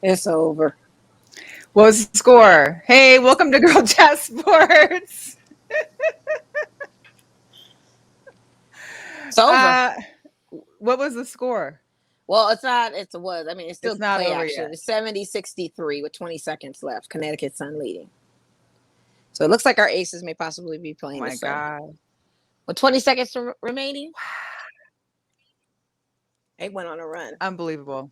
It's over. What was the score? Hey, welcome to Girl Chat Sports. It's over. Uh, what was the score? Well, it's not. It's a was. I mean, it's still It's not play over action. yet. It's 70-63 with 20 seconds left. Connecticut Sun leading. So it looks like our Aces may possibly be Oh playing the my Sun. God. With 20 seconds remaining, they went on a run. Unbelievable.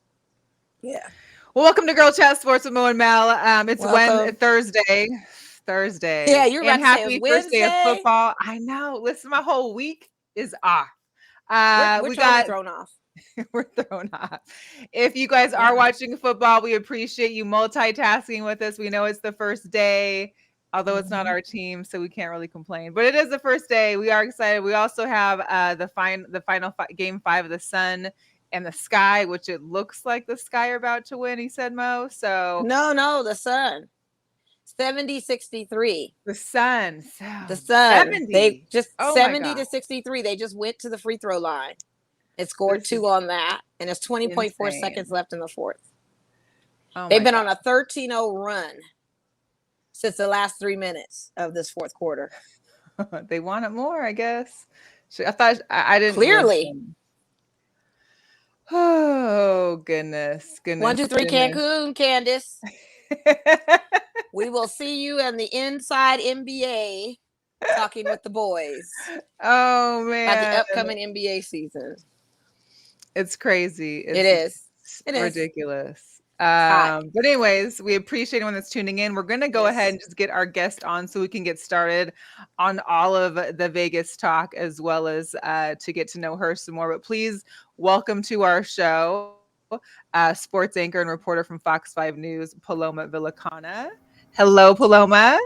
Yeah. Well, welcome to Girl Chat Sports with Mo and Mel. It's Welcome. Thursday. Yeah, Thursday. you were And about to say it was happy first day of Wednesday. football. I know. Listen, my whole week is off. We're We totally got thrown off. we're thrown off. If you guys are Yeah. watching football, we appreciate you multitasking with us. We know it's the first day, although it's not Mhm. our team, so we can't really complain. But it is the first day. We are excited. We also have the final game 5 of the Sun and the Sky, which it looks like the Sky are about to win. He said, Mo. So No, the Sun. 70-63. the Sun, so The Sun. They 70. just Oh my 70 God, to 63. They just went to the free throw line. It scored this is two on that, and it's 20.4 seconds insane. left in the fourth. Oh They've my been God. on a 13-0 run since the last 3 minutes of this fourth quarter. They want it more, I guess. I thought I didn't Clearly. listen. Oh goodness, One, two, goodness, three, goodness. Cancun, Candace. We will see you in the Inside NBA talking with the boys Oh about the man, upcoming NBA season. it's crazy. It It's is. It is. ridiculous. It's hot. But anyways, we appreciate anyone that's tuning in. We're gonna go ahead Yes. and just get our guest on so we can get started on all of the Vegas talk as well as to get to know her some more. But please welcome to our show, sports anchor and reporter from Fox 5 News, Paloma Villicana. Hello, Paloma.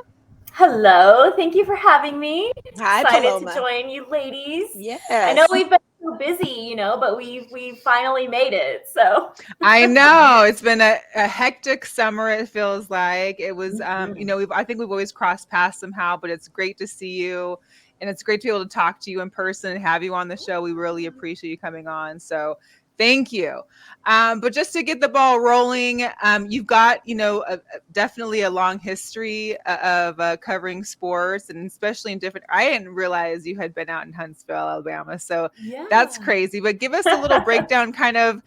Hello, thank you for having me. Hi, Excited to Paloma. join you ladies. I know Yes. we've been so busy, but we finally made it. So I know it's been a hectic summer. It feels like it was. Mhm. I think we've always crossed paths somehow, but it's great to see you, and it's great to be able to talk to you in person and have you on the show. We really appreciate you coming on. So thank you. But just to get the ball rolling, you've got definitely a long history of covering sports, and especially in different. I didn't realize you had been out in Huntsville, Alabama, so that's Yeah. crazy. But give us a little breakdown, kind of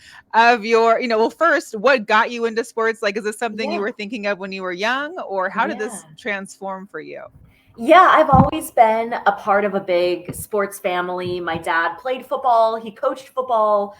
your, well, first, what got you into sports? Like, is this something you Yeah. were thinking of when you were young, or how did Yeah. this transform for you? Yeah, I've always been a part of a big sports family. My dad played football, he coached football.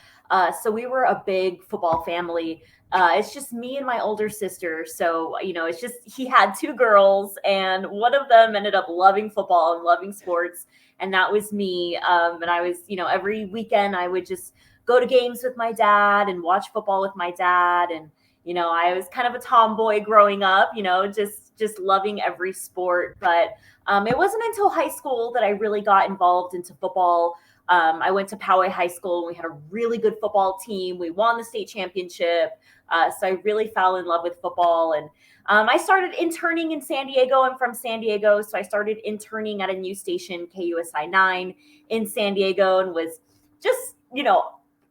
So we were a big football family. It's just me and my older sister. So, it's just he had two girls, and one of them ended up loving football and loving sports. And that was me. And I was, every weekend I would just go to games with my dad and watch football with my dad. And, I was kind of a tomboy growing up, just loving every sport. But it wasn't until high school that I really got involved into football. I went to Poway High School and we had a really good football team. We won the state championship. So I really fell in love with football. And I started interning in San Diego. I'm from San Diego. So I started interning at a news station, KUSI 9, in San Diego, and was just,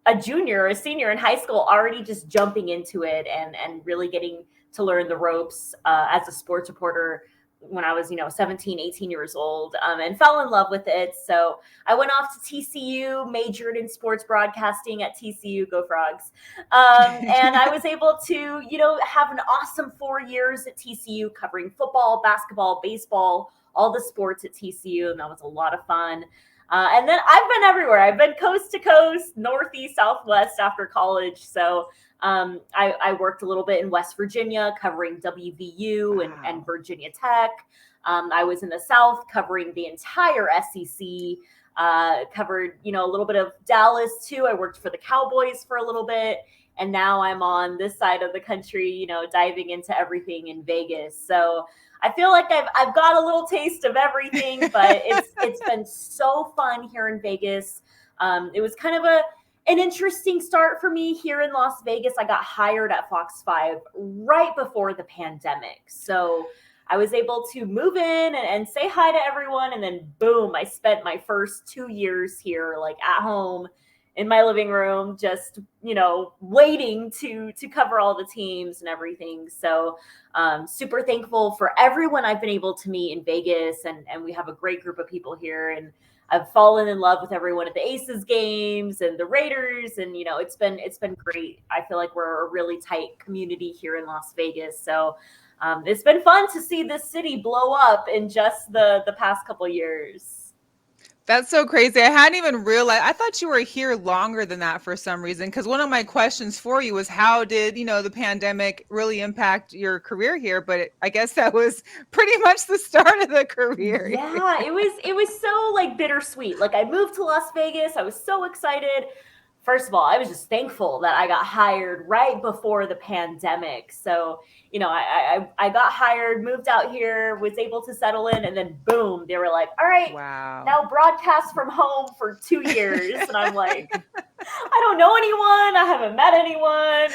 a junior or a senior in high school, already just jumping into it and really getting to learn the ropes as a sports reporter when I was, 17, 18 years old, and fell in love with it. So I went off to TCU, majored in sports broadcasting at TCU, go Frogs. And I was able to, have an awesome 4 years at TCU covering football, basketball, baseball, all the sports at TCU. And that was a lot of fun. And then I've been everywhere. I've been coast to coast, northeast, southwest after college. So I worked a little bit in West Virginia covering WVU and Wow. Virginia Tech. I was in the South covering the entire SEC. Covered, a little bit of Dallas too. I worked for the Cowboys for a little bit, and now I'm on this side of the country, diving into everything in Vegas. So I feel like I've got a little taste of everything, but it's been so fun here in Vegas. It was kind of an interesting start for me here in Las Vegas. I got hired at Fox 5 right before the pandemic. So I was able to move in and say hi to everyone. And then, boom, I spent my first 2 years here, like at home, in my living room, just, waiting to cover all the teams and everything. So super thankful for everyone I've been able to meet in Vegas, and we have a great group of people here, and I've fallen in love with everyone at the Aces games and the Raiders, and it's been great. I feel like we're a really tight community here in Las Vegas. So it's been fun to see this city blow up in just the past couple years. That's so crazy. I hadn't even realized. I thought you were here longer than that for some reason. Because one of my questions for you was, how did the pandemic really impact your career here? But I guess that was pretty much the start of the career. Yeah, it was so like bittersweet. Like, I moved to Las Vegas. I was so excited. First of all, I was just thankful that I got hired right before the pandemic. So, I got hired, moved out here, was able to settle in, and then boom, they were like, all right, Wow. now broadcast from home for 2 years. And I'm like, I don't know anyone. I haven't met anyone,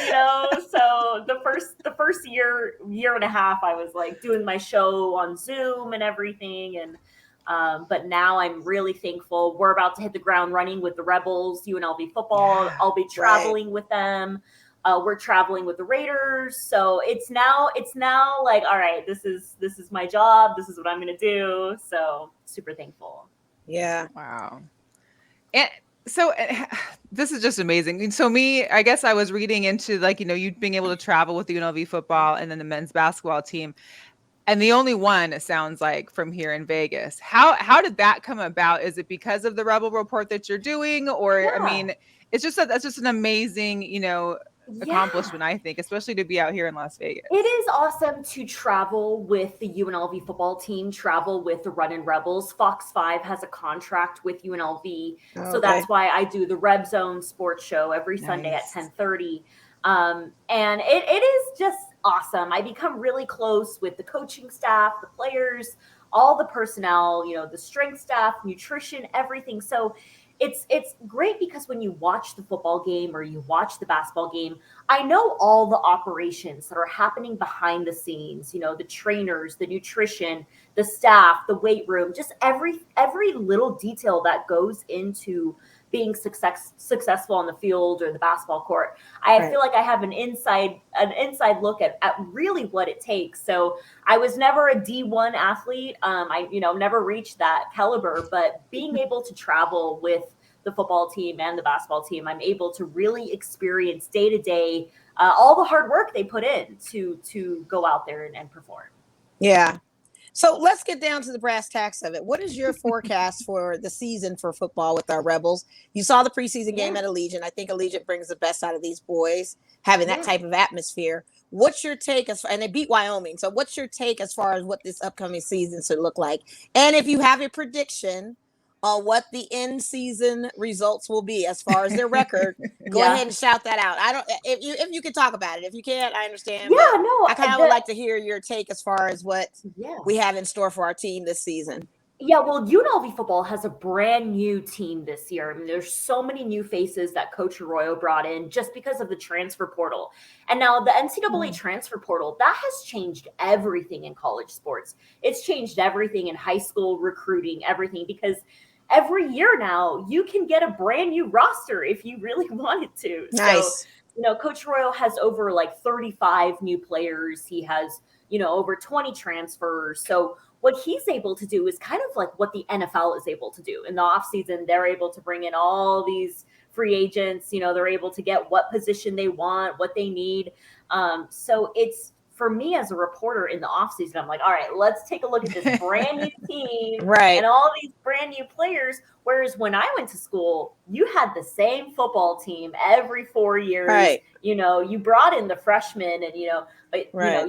So the first year and a half, I was like doing my show on Zoom and everything. And but now I'm really thankful. We're about to hit the ground running with the Rebels, UNLV football. Yeah, I'll be traveling with them. We're traveling with the Raiders. So it's now like, all right, this is my job. This is what I'm going to do. So super thankful. Yeah. Wow. And so this is just amazing. So I guess I was reading into you being able to travel with the UNLV football and then the men's basketball team. And the only one, it sounds like, from here in Vegas. How did that come about? Is it because of the Rebel Report that you're doing? Or, Yeah. I mean, it's just that's just an amazing, accomplishment, I think, especially to be out here in Las Vegas. It is awesome to travel with the UNLV football team, travel with the Runnin' Rebels. Fox 5 has a contract with UNLV. So that's why I do the Reb Zone sports show every Sunday at 10:30. And it is just awesome. I become really close with the coaching staff, the players, all the personnel, the strength staff, nutrition, everything. So it's great because when you watch the football game or you watch the basketball game, I know all the operations that are happening behind the scenes, the trainers, the nutrition, the staff, the weight room, just every little detail that goes into being successful on the field or the basketball court. I feel like I have an inside look at really what it takes. So I was never a D1 athlete. I never reached that caliber, but being able to travel with the football team and the basketball team, I'm able to really experience day to day all the hard work they put in to go out there and perform. Yeah. So let's get down to the brass tacks of it. What is your forecast for the season for football with our Rebels? You saw the preseason game at Allegiant. I think Allegiant brings the best out of these boys, having that type of atmosphere. What's your take and they beat Wyoming. So what's your take as far as what this upcoming season should look like? And if you have a prediction on what the end season results will be as far as their record, go ahead and shout that out. I don't, if you can talk about it. If you can't, I understand. Yeah, no, I kind of would like to hear your take as far as what we have in store for our team this season. Yeah, well, UNLV football has a brand new team this year. I mean, there's so many new faces that Coach Arroyo brought in just because of the transfer portal. And now the NCAA transfer portal, that has changed everything in college sports. It's changed everything in high school recruiting, everything, because every year now you can get a brand new roster if you really wanted to. Nice. So, Coach Arroyo has over like 35 new players. He has, over 20 transfers. So what he's able to do is kind of like what the NFL is able to do. In the offseason, they're able to bring in all these free agents. They're able to get what position they want, what they need. So it's, for me as a reporter in the offseason, I'm like, all right, let's take a look at this brand new team and all these brand new players. Whereas when I went to school, you had the same football team every 4 years. Right. You brought in the freshmen and,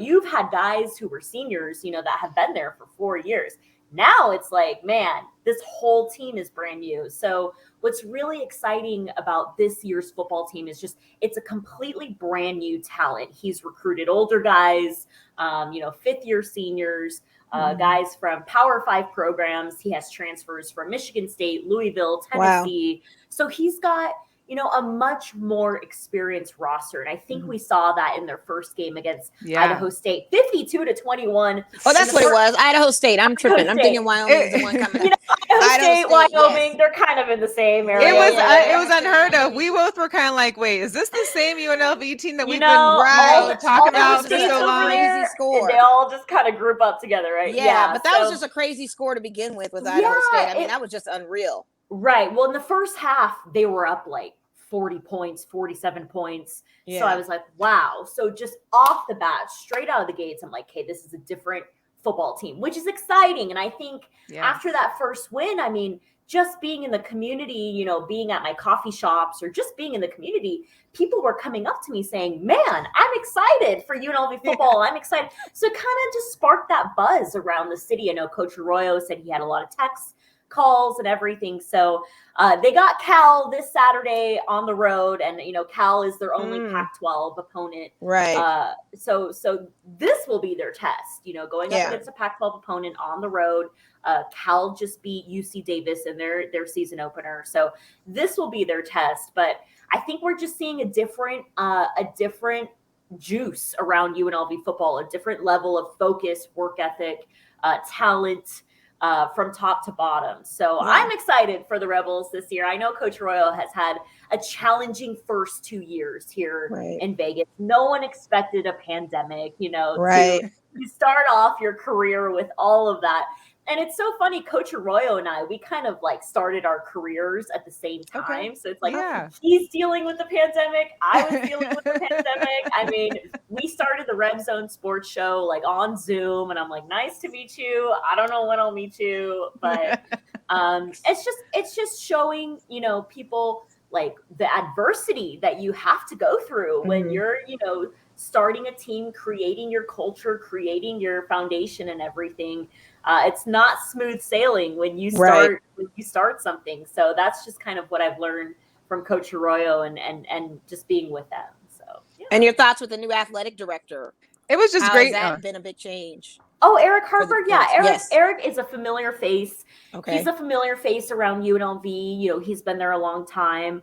you've had guys who were seniors, that have been there for 4 years. Now it's like, man, this whole team is brand new. So what's really exciting about this year's football team is just, it's a completely brand new talent. He's recruited older guys, fifth year seniors, guys from Power 5 programs. He has transfers from Michigan State, Louisville, Tennessee. Wow. So he's got, a much more experienced roster. And I think we saw that in their first game against Idaho State, 52-21. Oh, that's what it was. Idaho State. I'm tripping. I'm thinking Wyoming is the one coming up. Idaho State, Wyoming, they're kind of in the same area. It was unheard of. We both were kind of like, wait, is this the same UNLV team that we've been talking about for so long? Crazy score. They all just kind of group up together, right? Yeah, but that was just a crazy score to begin with Idaho State. I mean, that was just unreal. Right. Well, in the first half, they were up like 40 points, 47 points. Yeah. So I was like, wow. So just off the bat, straight out of the gates, I'm like, hey, this is a different football team, which is exciting. And I think after that first win, I mean, just being in the community, being at my coffee shops or just being in the community, people were coming up to me saying, man, I'm excited for UNLV football. I'm excited. So it kind of just sparked that buzz around the city. I know Coach Arroyo said he had a lot of texts, calls and everything. So they got Cal this Saturday on the road, and Cal is their only Pac-12 opponent. Right. So this will be their test. Going up against a Pac-12 opponent on the road. Cal just beat UC Davis in their season opener, so this will be their test. But I think we're just seeing a different juice around UNLV football, a different level of focus, work ethic, talent. From top to bottom. So I'm excited for the Rebels this year. I know Coach Arroyo has had a challenging first 2 years here in Vegas. No one expected a pandemic, to start off your career with all of that. And it's so funny, Coach Arroyo and I, we kind of like started our careers at the same time. Okay. So it's like he's dealing with the pandemic. I was dealing with the pandemic. I mean, we started the Red Zone Sports Show like on Zoom, and I'm like, nice to meet you. I don't know when I'll meet you, but it's just showing, people like the adversity that you have to go through when you're, starting a team, creating your culture, creating your foundation and everything. It's not smooth sailing when you start something. So that's just kind of what I've learned from Coach Arroyo and just being with them. So And your thoughts with the new athletic director? It was just great. Has that been a big change? Oh, Eric Harper. Eric is a familiar face. Okay. He's a familiar face around UNLV. He's been there a long time.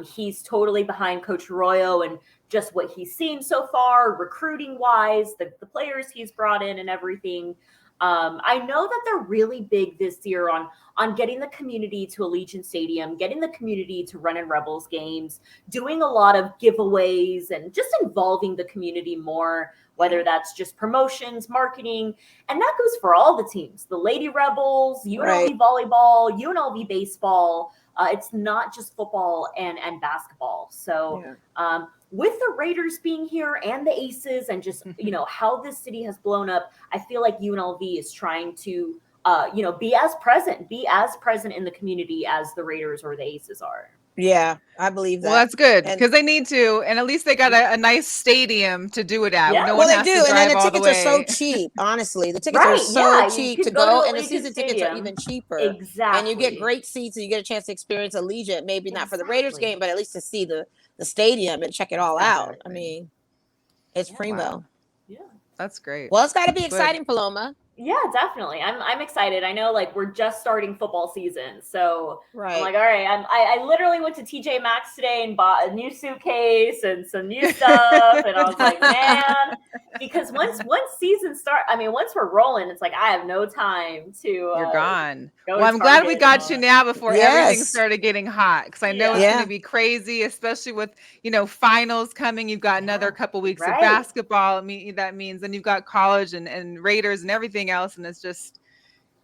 He's totally behind Coach Arroyo and just what he's seen so far, recruiting wise, the players he's brought in and everything. I know that they're really big this year on getting the community to Allegiant Stadium, getting the community to run in Rebels games, doing a lot of giveaways and just involving the community more, whether that's just promotions, marketing, and that goes for all the teams, the Lady Rebels, UNLV volleyball, UNLV baseball. It's not just football and basketball. So with the Raiders being here and the Aces and just, how this city has blown up, I feel like UNLV is trying to, be as present in the community as the Raiders or the Aces are. Yeah, I believe that. Well, that's good because they need to, and at least they got a nice stadium to do it at. Yeah. No one has to drive and then the all tickets the are so cheap. Honestly, the tickets are so cheap to go, and the season tickets are even cheaper. Exactly, and you get great seats, and you get a chance to experience Allegiant. Maybe not for the Raiders game, but at least to see the stadium and check it all out. I mean, it's primo. Wow. Yeah, that's great. Well, it's got to be exciting, Paloma. Yeah, definitely. I'm excited. I know, like, we're just starting football season, so I'm like, all right. I literally went to TJ Maxx today and bought a new suitcase and some new stuff, and I was like, man, because once season start, once we're rolling, it's like I have no time to. You're gone. Well, I'm glad we got you now before everything started getting hot, because I know it's going to be crazy, especially with finals coming. You've got another couple weeks of basketball. That means, and you've got college and Raiders and everything else, and it's just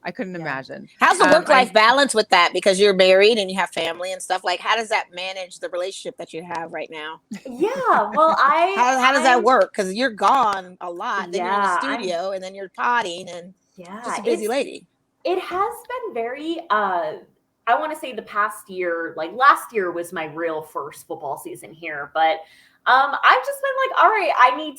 I couldn't imagine. How's the work-life balance with that? Because you're married and you have family and stuff. Like, how does that manage the relationship that you have right now? Yeah, well, how does that work? Because you're gone a lot. Then you're in the studio, and then you're potting, and just a busy lady. It has been very. I want to say the past year, like last year, was my real first football season here, but. I've just been like, all right, I need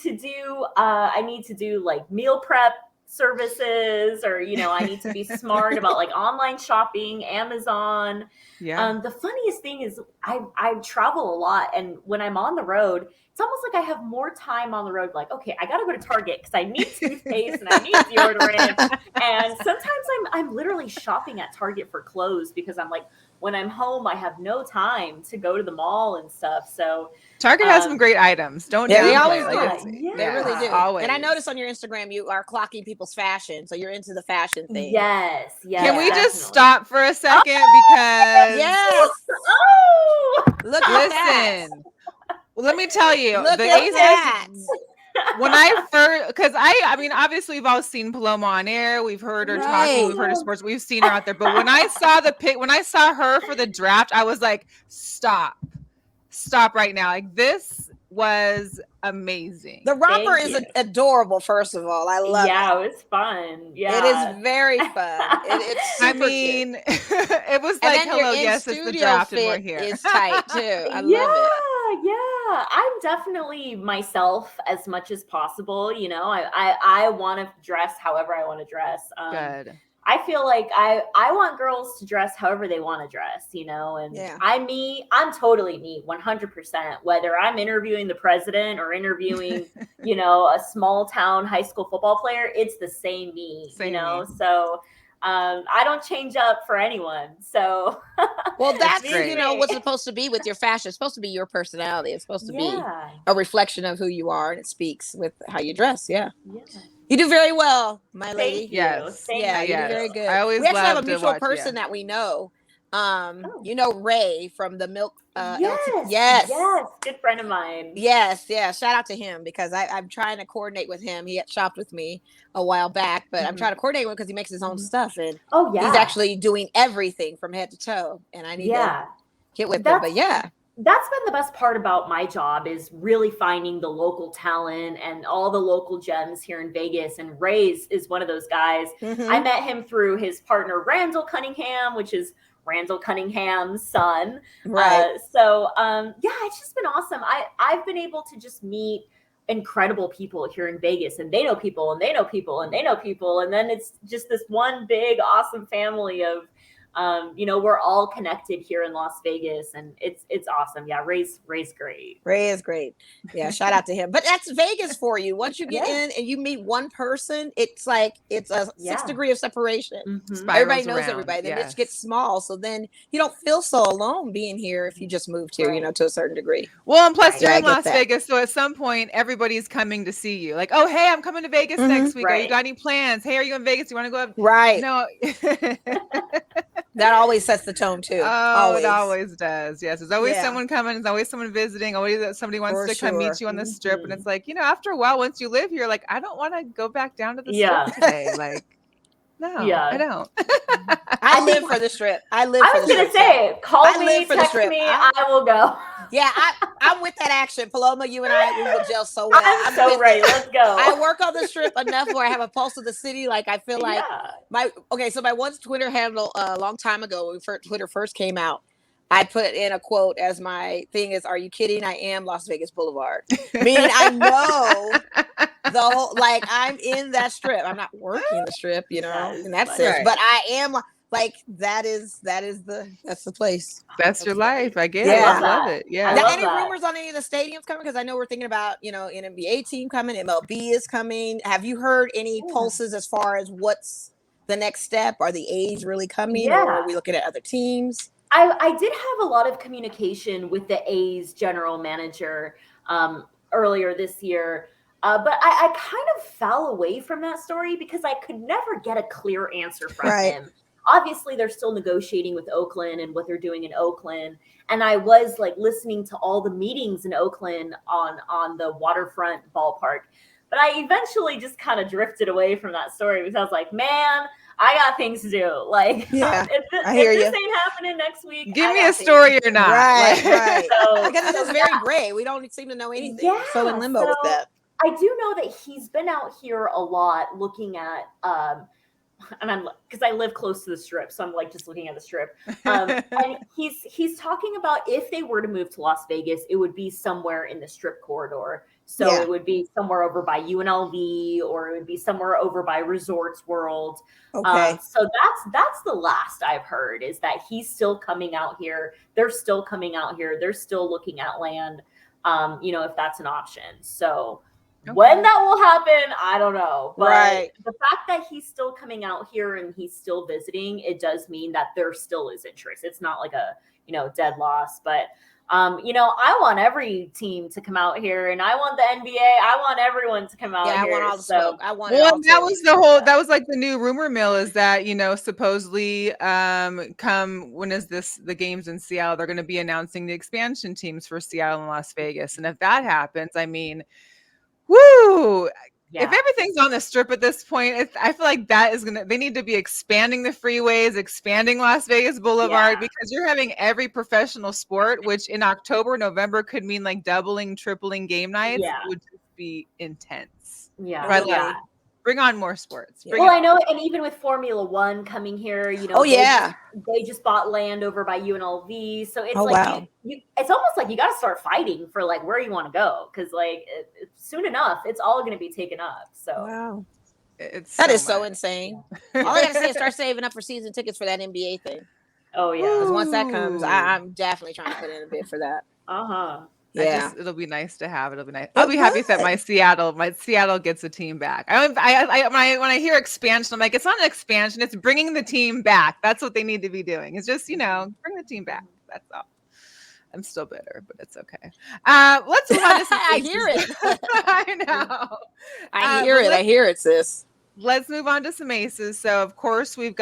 to do like meal prep services, or I need to be smart about like online shopping, Amazon. The funniest thing is I travel a lot, and when I'm on the road, it's almost like I have more time on the road. Like, okay, I got to go to Target because I need toothpaste and I need deodorant. And sometimes I'm literally shopping at Target for clothes because I'm like, when I'm home, I have no time to go to the mall and stuff. So Target has some great items. Don't Yeah, they downplay always it. do. Like, They really do. always. And I noticed on your Instagram you are clocking people's fashion, so you're into the fashion thing. yes, Can we definitely. just stop for a second because Yes. Oh, Look at that. listen. Well, let me tell you, Look the at Aces. that. When I first, because I mean, obviously we've all seen Paloma on air. We've heard her talking. We've heard her sports. We've seen her out there. But when I saw when I saw her for the draft, I was like, stop right now. Like, this was amazing. The romper is adorable. First of all, I love it. Yeah, it was fun. Yeah, it is very fun. It's super cute. It was like, hello, yes, it's the draft, and we're here. Is tight too. I love it. Yeah, I'm definitely myself as much as possible. You know, I want to dress however I want to dress. Good. I feel like I want girls to dress however they want to dress, you know, and I'm totally me, 100%, whether I'm interviewing the president or interviewing, you know, a small town high school football player, it's the same me, you know, so I don't change up for anyone. So, well, that's you know what's supposed to be with your fashion. It's supposed to be your personality. It's supposed to be a reflection of who you are, and it speaks with how you dress. Yeah. You do very well, my lady. Thank you. Yes. Yeah, you do very good. I always we actually have a love to mutual watch, person that we know. You know Ray from the Milk. Yes, good friend of mine. Yes, shout out to him because I'm trying to coordinate with him. He had shopped with me a while back, but I'm trying to coordinate with him because he makes his own stuff, and he's actually doing everything from head to toe. And I need to get with him. But that's been the best part about my job is really finding the local talent and all the local gems here in Vegas. And Ray's is one of those guys. I met him through his partner, Randall Cunningham, which is Randall Cunningham's son. Right. So it's just been awesome. I've been able to just meet incredible people here in Vegas, and they know people and they know people and they know people. And then it's just this one big, awesome family of, you know, we're all connected here in Las Vegas, and it's awesome. Yeah, Ray's great. Ray is great. Yeah, shout out to him. But that's Vegas for you. Once you get in and you meet one person, it's like it's a 6 degree of separation. Everybody knows everybody. Then it gets small, so then you don't feel so alone being here if you just moved here, you know, to a certain degree. Well, and plus you're in Las Vegas, so at some point everybody's coming to see you. Like, oh, hey, I'm coming to Vegas next week. Are you got any plans? Hey, are you in Vegas? You want to go up? Right. No. That always sets the tone too. Oh, it always does. Yes, there's always someone coming. There's always someone visiting. Always somebody wants to come meet you on the strip, and it's like, you know, after a while, once you live here, like, I don't want to go back down to the strip today. Like, no, I don't. I live for the strip. I live. I was gonna say, call me, text me, I will go. Yeah, I'm with that action. Paloma, you and I, we would gel so well. I'm so ready. Let's go. I work on the strip enough where I have a pulse of the city. Like, I feel like my one Twitter handle a long time ago when Twitter first came out, I put in a quote as my thing is, "Are you kidding? I am Las Vegas Boulevard." Meaning I know the whole, like, I'm in that strip. I'm not working the strip, you know, in that sense, but I am. Like that's the place. That's your life. I guess. Yeah. I love it. Yeah. Now, any rumors on any of the stadiums coming? Because I know we're thinking about, you know, an NBA team coming, MLB is coming. Have you heard any pulses as far as what's the next step? Are the A's really coming, or are we looking at other teams? I did have a lot of communication with the A's general manager earlier this year. But I kind of fell away from that story because I could never get a clear answer from him. Obviously, they're still negotiating with Oakland and what they're doing in Oakland. And I was like listening to all the meetings in Oakland on the waterfront ballpark. But I eventually just kind of drifted away from that story because I was like, man, I got things to do. Like, if this ain't happening next week, give me a story or not. Right. So, because this is very gray. We don't seem to know anything. Yeah, so in limbo with that. I do know that he's been out here a lot looking at and I'm because I live close to the strip, so I'm like just looking at the strip. And he's talking about if they were to move to Las Vegas, it would be somewhere in the strip corridor. So it would be somewhere over by UNLV, or it would be somewhere over by Resorts World. Okay. So that's the last I've heard is that he's still coming out here. They're still coming out here. They're still looking at land. You know, if that's an option. So When that will happen, I don't know. But Right. the fact that he's still coming out here and he's still visiting, it does mean that there still is interest. It's not like a, dead loss. But I want every team to come out here, and I want the NBA. I want everyone to come out here. I want all the smoke. I want it Well, all that too. was that was like the new rumor mill is that, supposedly come, when is the games in Seattle, they're going to be announcing the expansion teams for Seattle and Las Vegas. And if that happens, I mean, woo! Yeah. If everything's on the strip at this point, I feel like they need to be expanding the freeways, expanding Las Vegas Boulevard, because you're having every professional sport, which in October, November could mean like doubling, tripling game nights, would just be intense. Yeah. But bring on more sports. I know, and even with Formula One coming here, they just bought land over by UNLV, so it's it's almost like you got to start fighting for like where you want to go, because like soon enough, it's all going to be taken up. So wow, that is so insane. All I gotta say is start saving up for season tickets for that NBA thing. Oh yeah, because once that comes, I'm definitely trying to put in a bid for that. Yeah, it'll be nice to have. It'll be nice. I'll be happy that my Seattle gets a team back. When I hear expansion, I'm like, it's not an expansion. It's bringing the team back. That's what they need to be doing. It's just, bring the team back. That's all. I'm still bitter, but it's okay. Let's move on to some I hear it. I know. I hear it, sis. Let's move on to some aces. So, of course, we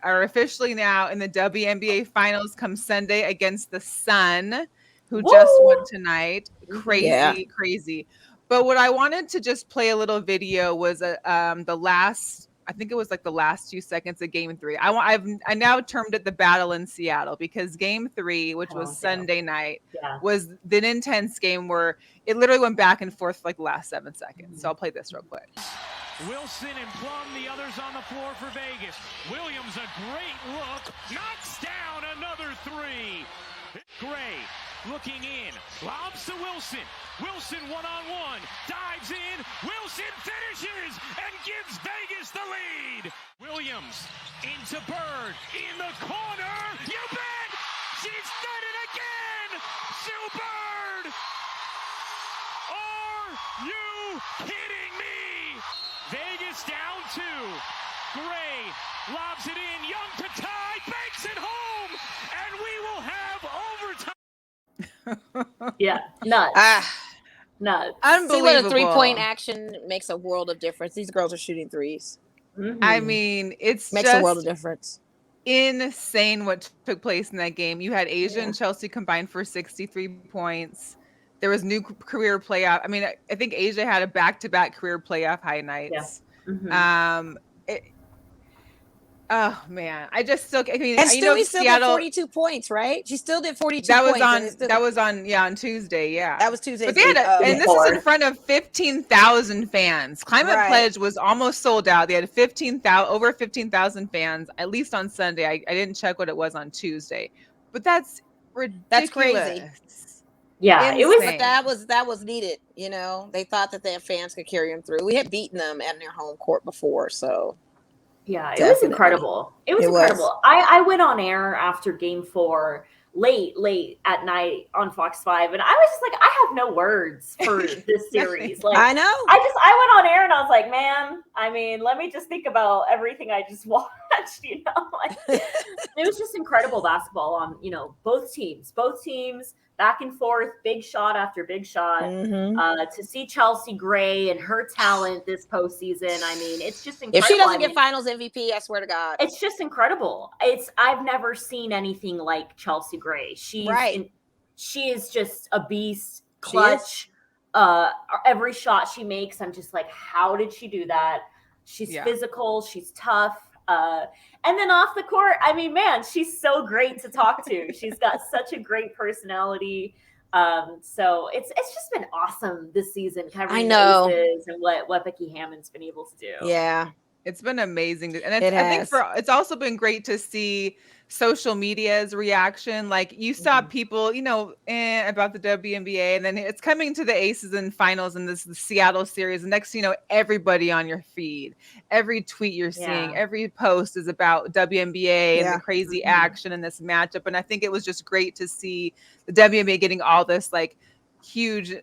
are officially now in the WNBA finals come Sunday against the Sun, who just won tonight. Crazy. But what I wanted to just play a little video was the last, I think it was like the last 2 seconds of game 3. I now termed it the battle in Seattle, because game 3, which was Sunday night, was the intense game where it literally went back and forth for like the last 7 seconds. So I'll play this real quick. Wilson and Plum, the others on the floor for Vegas. Williams, a great look, knocks down another 3. Gray looking in, lobs to Wilson. Wilson one-on-one, dives in. Wilson finishes and gives Vegas the lead. Williams into Bird in the corner. You bet! She's done it again! Sue Bird! Are you kidding me? Vegas down 2. Gray lobs it in. Young to tie, banks it home, and we will have overtime. Nuts. Unbelievable. See what a 3-point action makes a world of difference. These girls are shooting threes. I mean, makes a world of difference. Insane what took place in that game. You had Asia and Chelsea combined for 63 points. There was new career playoff. I mean, I think Asia had a back-to-back career playoff high nights. Oh man, I still still did 42 points, right? She still did 42 points. That was on Tuesday, yeah. That was Tuesday. But they had and this is in front of 15,000 fans. Climate Pledge was almost sold out. They had over 15,000 fans, at least on Sunday. I didn't check what it was on Tuesday, but that's ridiculous. That's crazy. Yeah, insane. It was. But that was needed. They thought that their fans could carry them through. We had beaten them at their home court before, so. Yeah, it was incredible. It was incredible. I went on air after game 4 late at night on Fox 5, and I was just like, I have no words for this series. Like, I know. I went on air and I was like, man, I mean, let me just think about everything I just watched, Like, it was just incredible basketball on, both teams, back and forth, big shot after big shot. To see Chelsea Gray and her talent this postseason, I mean, it's just incredible. If she doesn't get Finals MVP, I swear to God, it's just incredible. I've never seen anything like Chelsea Gray. She is just a beast. Clutch. Every shot she makes, I'm just like, how did she do that? She's physical. She's tough. And then off the court, I mean, man, she's so great to talk to. She's got such a great personality. So it's just been awesome this season. I know. And what Becky Hammond's been able to do. Yeah. It's been amazing. And I think it's also been great to see social media's reaction. Like, you saw people, about the WNBA, and then it's coming to the Aces and finals in the Seattle series. And next, everybody on your feed, every tweet you're seeing, every post is about WNBA and the crazy action in this matchup. And I think it was just great to see the WNBA getting all this like huge,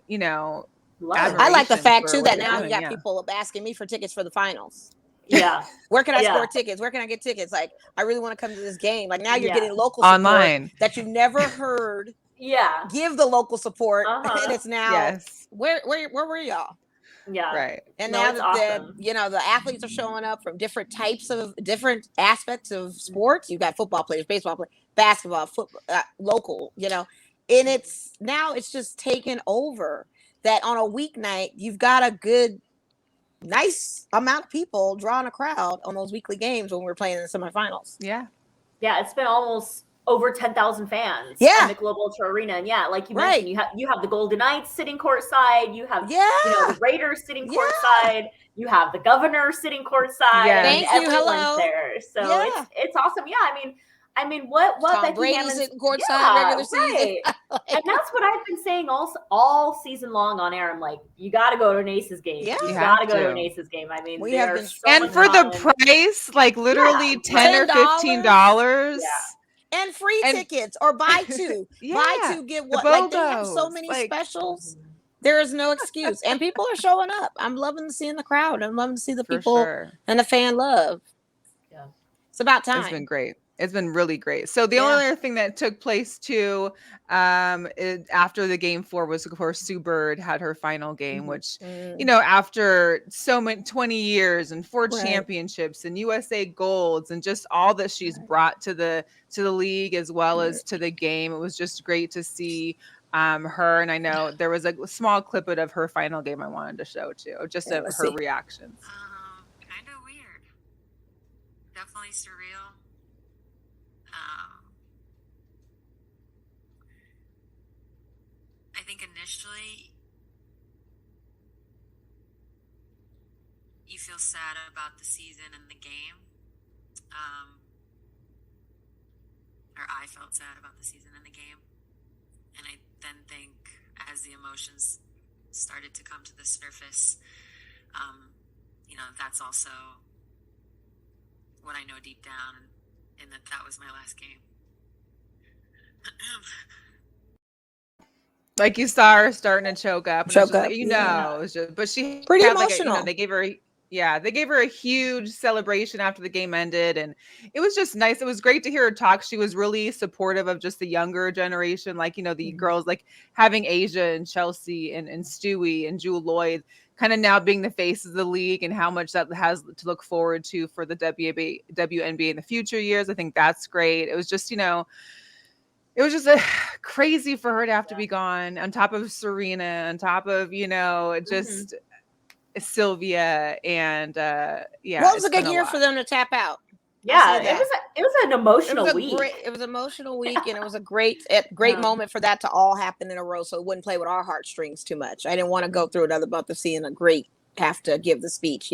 Love it. I like the admiration fact for too what that they're now doing, you got yeah. people asking me for tickets for the finals. Yeah. Where can I Yeah. score tickets? Where can I get tickets? Like, I really want to come to this game. Like, now you're Yeah. getting local support Online. that you've never heard Yeah. give the local support. Uh-huh. And it's now, Yes. where were y'all? Yeah. Right. And No, now it's that awesome. the athletes are showing up from different aspects of sports. You've got football players, baseball players, basketball, football, local, and it's just taken over that on a weeknight, you've got a good, nice amount of people drawing a crowd on those weekly games when we're playing in the semifinals. Yeah. Yeah, it's been almost over 10,000 fans Yeah. at Michelob Ultra Arena. And yeah, like you Right. mentioned, you have the Golden Knights sitting courtside, you have the Raiders sitting courtside, you have the governor sitting courtside. Yes. I mean, Thank you. everyone's Hello. there. So Yeah. it's awesome. Yeah, I mean, what Tom Becky Brady Hammond's sitting courtside regular season. right. And that's what I've been saying all season long on air. I'm like, you got to go to an Aces game. Yeah. You You got to have go to to. an Aces game. I mean, We they have are been so And much for the fun. price, like literally $10 or $15. And free tickets, or buy two. Buy Yeah. two, get The one. Like, they have so BOGOs, many like- specials. There is no excuse. And people are showing up. I'm loving seeing the crowd. I'm loving to see the For people sure. and the fan love. Yeah. It's about time. It's been great. It's been really great. So the only other thing that took place too, after the game 4 was, of course, Sue Bird had her final game, which, after so many 20 years and 4 championships and USA golds and just all that she's brought to the league as well as to the game, it was just great to see her. And I know there was a small clip of her final game I wanted to show too, just of her reactions. Kind of weird. Definitely surreal. I think initially you feel sad about the season and the game. Or I felt sad about the season and the game. And I then think as the emotions started to come to the surface, that's also what I know deep down, and that was my last game. Like you saw her starting to choke up. And Choke up, it was just, but she pretty had emotional. They gave her a huge celebration after the game ended, and it was just nice. It was great to hear her talk. She was really supportive of just the younger generation, like the girls, like having Asia and Chelsea and Stewie and Jewel Lloyd kind of now being the face of the league, and how much that has to look forward to for the WNBA in the future years. I think that's great. It was just it was just crazy for her to have to be gone, on top of Serena, on top of just Sylvia, and Well, it was a good year for them to tap out. Yeah, it was an emotional week. It was an emotional week, and it was a great moment for that to all happen in a row, so it wouldn't play with our heartstrings too much. I didn't want to go through another month of seeing a great have to give the speech.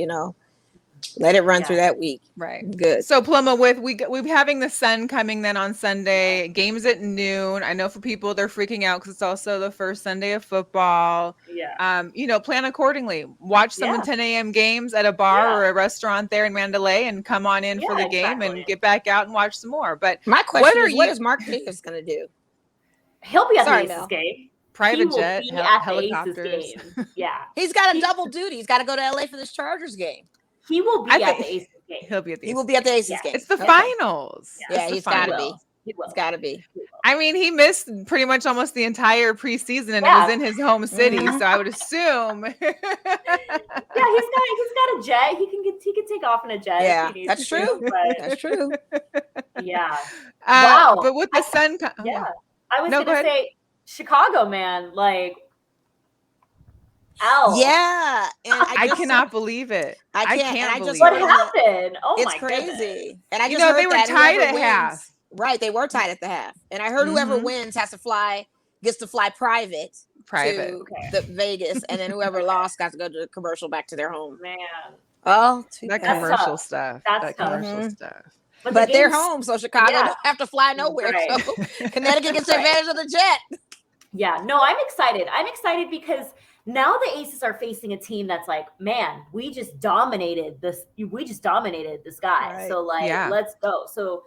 Let it run through that week. Right. Good. So Paloma, we're having the Sun coming then on Sunday. Games at noon. I know for people they're freaking out because it's also the first Sunday of football. Yeah. Plan accordingly. Watch some of the 10 a.m. games at a bar or a restaurant there in Mandalay, and come on in for the game and get back out and watch some more. But my question is, what is Mark Davis going to do? He'll be at the Aces game. Private jet, helicopters. The Aces game. Yeah. He's got a double duty. He's got to go to LA for this Chargers game. He will be at the Aces game. He'll be at the He will be at the Aces game. It's the finals. Yeah, he's got to be. He's got to be. I mean, he missed pretty much almost the entire preseason, and it was in his home city. So I would assume. He's got a jet. He can take off in a jet. Yeah, that's true. That's true. Yeah. Wow. But with the Sun, I was gonna say Chicago, man, like. Ow. Yeah, and I cannot believe it. I can't believe what happened. Oh it's my crazy. Goodness. And I just heard they were tied at half. Right, they were tied at the half. And I heard whoever wins gets to fly private to the Vegas, and then whoever lost got to go to the commercial back to their home. Man, that commercial stuff. That's commercial stuff. But they're home, so Chicago don't have to fly nowhere. Right. So Connecticut gets advantage of the jet. Yeah, no, I'm excited. I'm excited because now the Aces are facing a team that's like, man, we just dominated this guy. Right. So let's go. So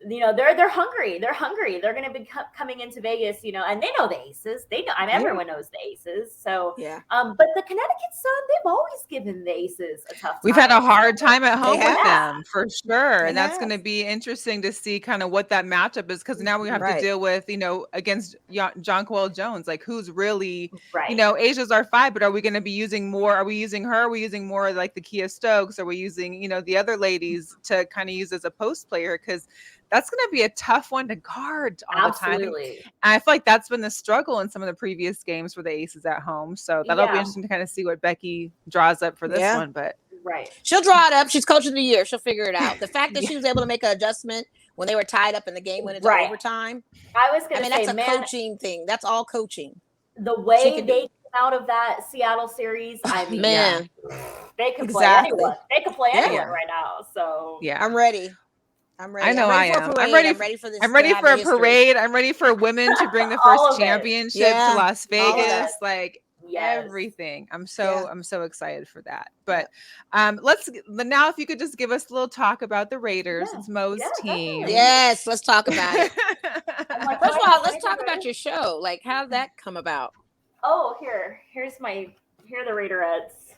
they're hungry. They're hungry. They're going to be coming into Vegas, and they know the Aces. They know, everyone knows the Aces. So, Yeah. But the Connecticut Sun, they've always given the Aces a tough time. We've had a hard time at home with have. them for sure. They And that's have. going to be interesting to see kind of what that matchup is, because now we have to Right. deal with, against Jonquil Jones, like who's really, Right. Asia's our 5, but are we going to be using more? Are we using her? Are we using more like the Kia Stokes? Are we using, the other ladies to kind of use as a post player? Because that's going to be a tough one to guard all Absolutely. the time. And I feel like that's been the struggle in some of the previous games for the Aces at home. So that'll be interesting to kind of see what Becky draws up for this one. But right, she'll draw it up. She's coach of the year. She'll figure it out. The fact that she was able to make an adjustment when they were tied up and the game went into overtime. I was going to say, that's a coaching thing. That's all coaching. The way they came out of that Seattle series, I mean, they can play anyone. They can play anyone right now. So I'm ready. I know I am. I'm ready for this. I'm ready for a parade. I'm ready for women to bring the first championship to Las Vegas. Like everything. I'm so excited for that. But now if you could just give us a little talk about the Raiders. It's Mo's team. Definitely. Yes, let's talk about it. First of all, let's talk about your show. Like, how did that come about? Oh, here are the Raiderettes.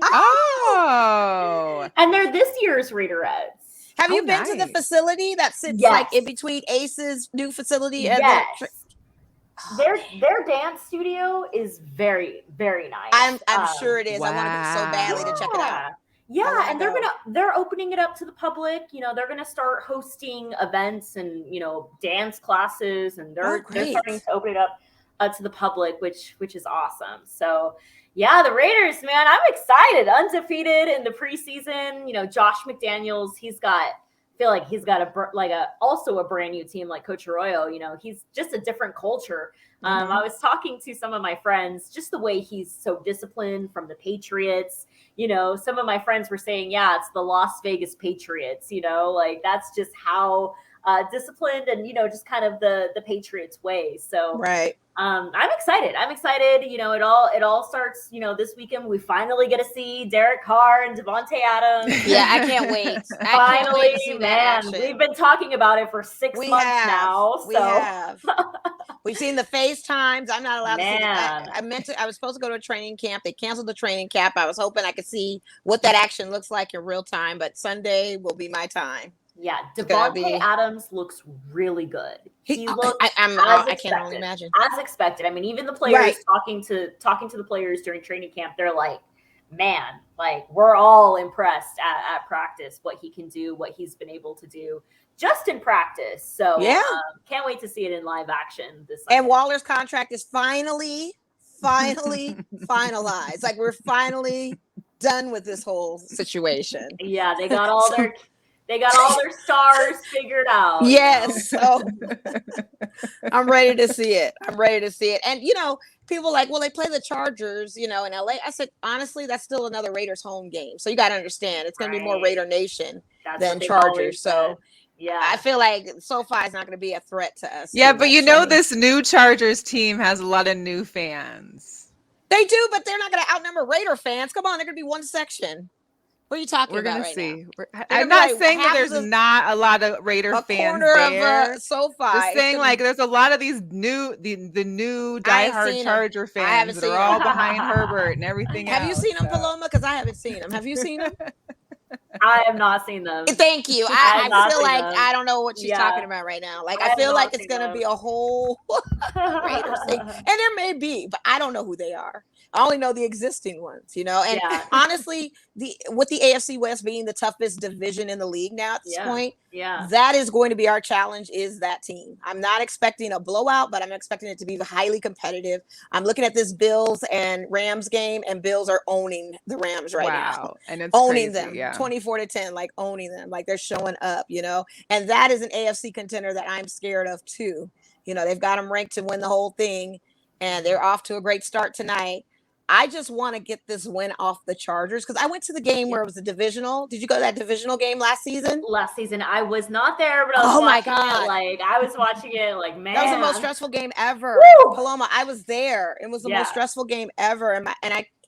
Oh. And they're this year's Raiderettes. Have you been to the facility that sits like in between Ace's new facility and their dance studio is very, very nice. I'm sure it is. I want to so badly to check it out. Yeah, and they're opening it up to the public. They're gonna start hosting events and dance classes, and they're starting to open it up to the public, which is awesome. So yeah, the Raiders, man, I'm excited. Undefeated in the preseason. Josh McDaniels, I feel like he's got also a brand new team like Coach Arroyo. He's just a different culture. I was talking to some of my friends, just the way he's so disciplined from the Patriots. Some of my friends were saying, it's the Las Vegas Patriots. Like that's just how disciplined and just kind of the Patriots way. So I'm excited. It all starts this weekend. We finally get to see Derek Carr and Devontae Adams. Yeah, I can't wait. Finally, man, we've been talking about it for 6 months now. We have. We've seen the FaceTimes. I'm not allowed to see. I was supposed to go to a training camp. They canceled the training camp. I was hoping I could see what that action looks like in real time, but Sunday will be my time. Yeah, Devontae Adams looks really good. He looks I can't only imagine. As expected. I mean, even the players talking to the players during training camp, they're like, man, like we're all impressed at practice, what he can do, what he's been able to do just in practice. So can't wait to see it in live action this Sunday. And Waller's contract is finally finalized. Like we're finally done with this whole situation. Yeah, they got all their stars figured out. Yes. So I'm ready to see it. And people like, well, they play the Chargers, in LA. I said, honestly, that's still another Raiders home game. So you got to understand, it's going to be more Raider Nation than Chargers. So yeah, I feel like SoFi is not going to be a threat to us. Yeah, but this new Chargers team has a lot of new fans. They do, but they're not going to outnumber Raider fans. Come on, they're going to be one section. What are you talking about right now? I'm not saying that there's not a lot of Raider fans there. Of SoFi. Just saying, there's a lot of these new diehard Charger fans that are all behind Herbert and everything else. Have you seen them, Paloma? Because I haven't seen them. Have you seen them? I have not seen them. Thank you. I feel like I don't know what she's talking about right now. Like I feel like it's going to be a whole Raiders thing. And there may be, but I don't know who they are. I only know the existing ones, And honestly, with the AFC West being the toughest division in the league now at this point, that is going to be our challenge, is that team. I'm not expecting a blowout, but I'm expecting it to be highly competitive. I'm looking at this Bills and Rams game, and Bills are owning the Rams right now. And it's owning crazy, them 24-10, like owning them, like they're showing up, And that is an AFC contender that I'm scared of too. They've got them ranked to win the whole thing, and they're off to a great start tonight. I just want to get this win off the Chargers, because I went to the game where it was a divisional. Did you go to that divisional game last season? Last season, I was not there, but I was watching it. I was watching it like, man. That was the most stressful game ever. Woo! Paloma, I was there. It was the most stressful game ever. And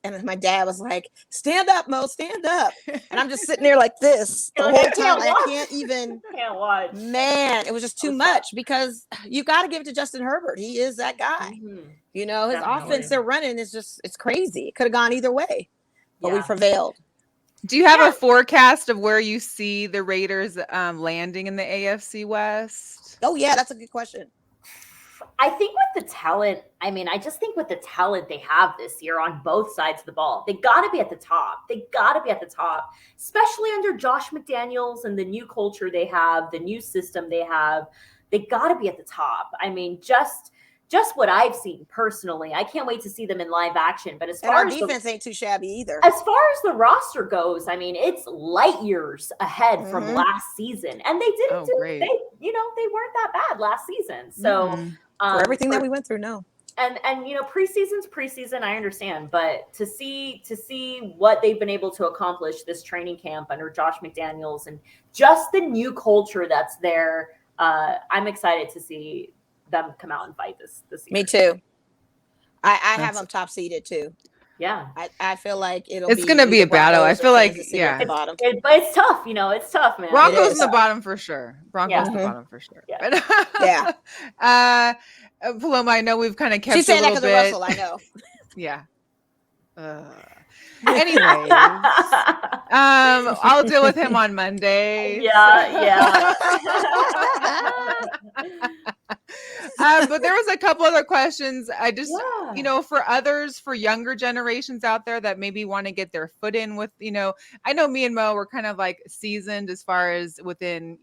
And my dad was like, stand up, Mo, stand up. And I'm just sitting there like this the You're whole like, I time. can't I watch. can't even, Can't watch. man, it was just too was much tough. because you got to give it to Justin Herbert. He is that guy. Mhm. You know, his Definitely. offense they're running is just, it's crazy. It could have gone either way, but we Yeah. prevailed. Do you have Yeah. a forecast of where you see the Raiders landing in the AFC West? Oh, yeah, that's a good question. I think with the talent, I mean, I just think with the talent they have this year on both sides of the ball, they got to be at the top. They got to be at the top, especially under Josh McDaniels and the new culture they have, the new system they have. They got to be at the top. I mean, just what I've seen personally. I can't wait to see them in live action. But as And far our as defense ain't too shabby either. as far as the roster goes, I mean, it's light years ahead from Mhm. last season, and they didn't Oh, do great. they they weren't that bad last season. So Mhm. For everything that we went through, no. and preseason's preseason, I understand, but to see what they've been able to accomplish this training camp under Josh McDaniels and just the new culture that's there, I'm excited to see them come out and fight this year. Me too. I have That's- them top seeded too. Yeah. I feel like It's gonna be either a battle. I Broncos or feel like, Kansas City yeah. at the bottom. But it's tough, it's tough, man. Broncos is. in the bottom for sure. Broncos in the Mhm. bottom for sure. Yeah. Yeah. Paloma, I know we've kind of kept She's you a saying that little because of bit. Russell, I know. Yeah. Anyways, I'll deal with him on Monday. Yeah. But there was a couple other questions. I just, Yeah. for younger generations out there that maybe want to get their foot in with, I know me and Mo were kind of like seasoned as far as within,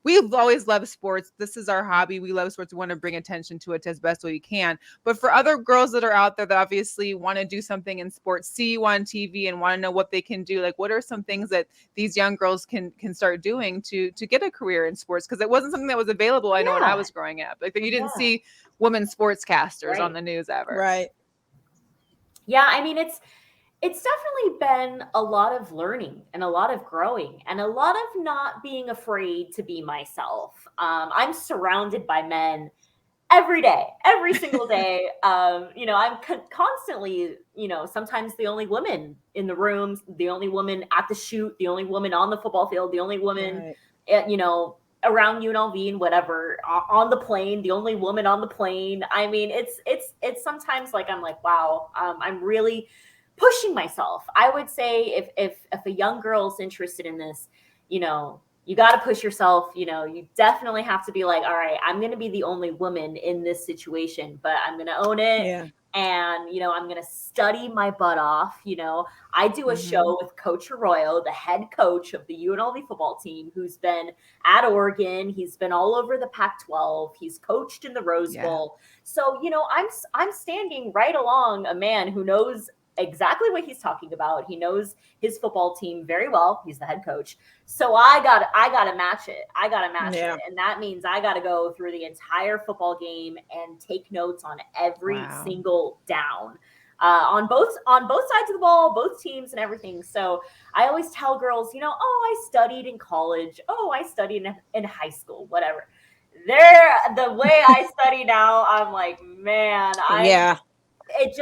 we've always loved sports. This is our hobby. We love sports. We want to bring attention to it as best way we can. But for other girls that are out there that obviously want to do something in sports, see you on TV and want to know what they can do, like what are some things that these young girls can start doing to get a career in sports? Because it wasn't something that was available, I know, when I was growing up. Like you didn't see women sportscasters on the news ever. Right. Yeah, I mean it's definitely been a lot of learning and a lot of growing and a lot of not being afraid to be myself. I'm surrounded by men every day, every single day. I'm constantly, sometimes the only woman in the room, the only woman at the shoot, the only woman on the football field, the only woman, around UNLV and whatever, on the plane, the only woman on the plane. I mean, it's sometimes like, I'm like, wow, I'm really pushing myself. I would say if a young girl's interested in this, you got to push yourself. You definitely have to be like, all right, I'm going to be the only woman in this situation, but I'm going to own it. Yeah. And, I'm going to study my butt off. I do a show with Coach Arroyo, the head coach of the UNLV football team, who's been at Oregon. He's been all over the Pac-12. He's coached in the Rose Bowl. So, I'm standing right along a man who knows exactly what he's talking about. He knows his football team very well. He's the head coach. So I got to match it. I got to match it. And that means I got to go through the entire football game and take notes on every single down. On both sides of the ball, both teams and everything. So I always tell girls, I studied in college. I studied in high school, whatever. The way I study now, I'm like, man, it's